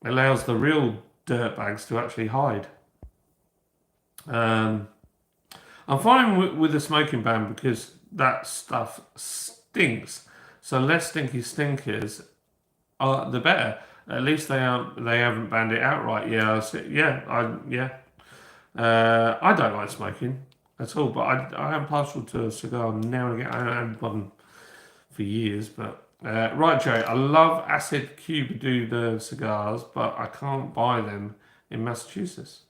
It allows the real dirtbags to actually hide. I'm fine with the smoking ban because that stuff stinks. So less stinky stinkers, the better. At least they haven't banned it outright. I don't like smoking at all, but I am partial to a cigar now and again. I haven't had one for years, but right, Joe. I love Acid Cuba cigars, but I can't buy them in Massachusetts.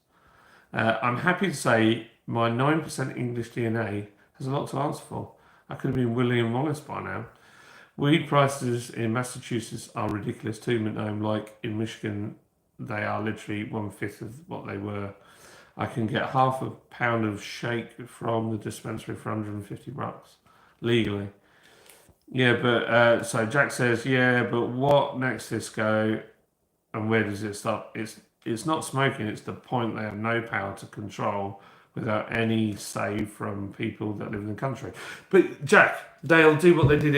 I'm happy to say my 9% English DNA has a lot to answer for. I could have been William Wallace by now. Weed prices in Massachusetts are ridiculous too, like in Michigan, they are literally 1/5 of what they were. I can get half a pound of shake from the dispensary for $150 legally. Yeah, but so Jack says, yeah, but what next this go and where does it stop? It's not smoking, it's the point they have no power to control without any say from people that live in the country. But Jack, they'll do what they did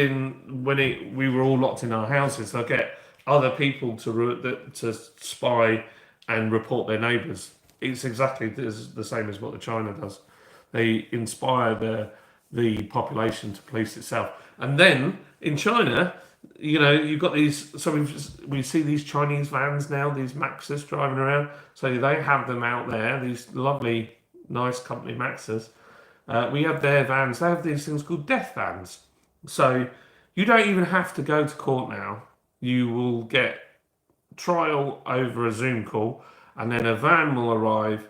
we were all locked in our houses. They'll get other people to spy and report their neighbours. It's exactly the same as what China does. They inspire the population to police itself, and then in China, you've got these. So we see these Chinese vans now, these Maxus driving around. So they have them out there. These lovely, nice company Maxus. We have their vans. They have these things called death vans. So you don't even have to go to court now. You will get trial over a Zoom call, and then a van will arrive,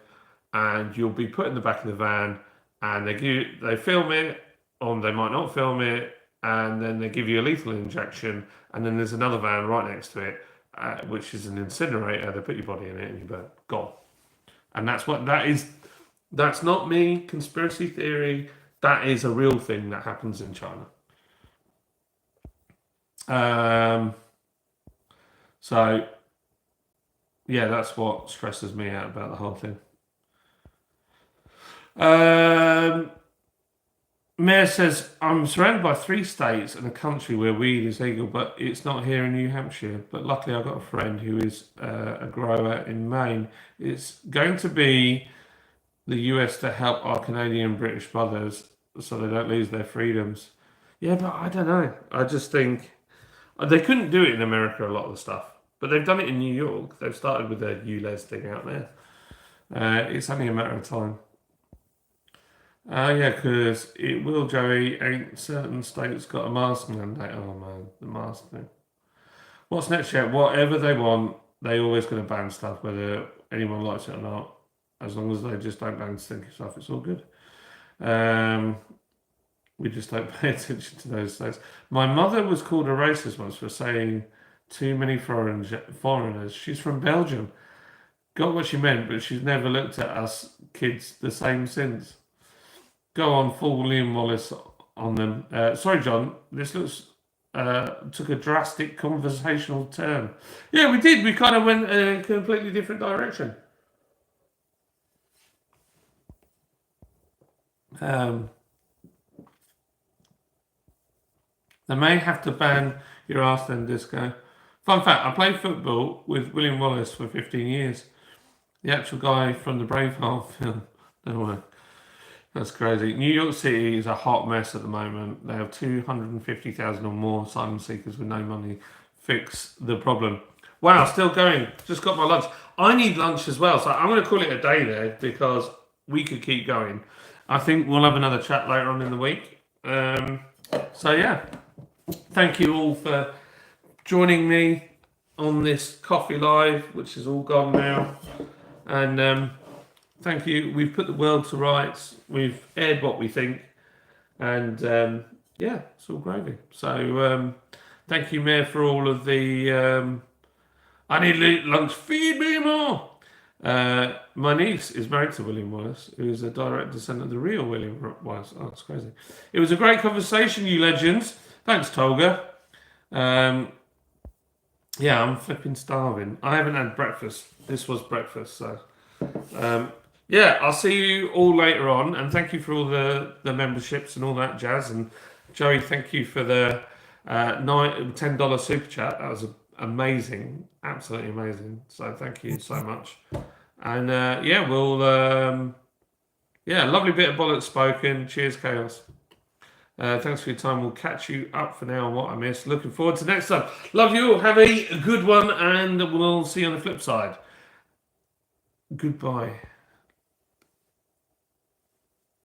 and you'll be put in the back of the van, and they film it, or they might not film it, and then they give you a lethal injection, and then there's another van right next to it, which is an incinerator. They put your body in it, and you're gone. And that's what that is. That's not me, conspiracy theory. That is a real thing that happens in China. So, yeah, that's what stresses me out about the whole thing. Mayor says, I'm surrounded by 3 states and a country where weed is legal, but it's not here in New Hampshire. But luckily, I've got a friend who is a grower in Maine. It's going to be the US to help our Canadian British brothers so they don't lose their freedoms. Yeah, but I don't know. I just think they couldn't do it in America, a lot of the stuff. But they've done it in New York. They've started with their ULEZ thing out there. It's only a matter of time. Yeah, because it will, Joey. Ain't certain states got a mask mandate? Oh man, the mask thing. What's next yet? Whatever they want, they always going to ban stuff, whether anyone likes it or not. As long as they just don't ban stinky stuff, it's all good. We just don't pay attention to those states. My mother was called a racist once for saying too many foreigners. She's from Belgium. Got what she meant, but she's never looked at us kids the same since. Go on, full William Wallace on them. Sorry, John. This looks took a drastic conversational turn. Yeah, we did. We kind of went in a completely different direction. They may have to ban your arse then, Disco. Fun fact, I played football with William Wallace for 15 years. The actual guy from the Braveheart film. No way. That's crazy. New York City is a hot mess at the moment. They have 250,000 or more asylum seekers with no money. Fix the problem. Wow, still going. Just got my lunch. I need lunch as well, so I'm going to call it a day there because we could keep going. I think we'll have another chat later on in the week. So yeah, thank you all for joining me on this coffee live, which is all gone now. And thank you. We've put the world to rights. We've aired what we think. And yeah, it's all gravy. So thank you, Mayor, for all of the I need lunch, feed me more. My niece is married to William Wallace, who is a direct descendant of the real William Wallace. Oh, it's crazy. It was a great conversation, you legends. Thanks, Tolga. Yeah, I'm flipping starving. I haven't had breakfast. This was breakfast, so yeah, I'll see you all later on. And thank you for all the memberships and all that jazz. And Joey, thank you for the $10 super chat. That was amazing, absolutely amazing. So thank you so much. And yeah, we'll yeah, lovely bit of bollocks spoken. Cheers, Chaos. Thanks for your time. We'll catch you up for now on what I missed. Looking forward to next time. Love you all. Have a good one, and we'll see you on the flip side. Goodbye.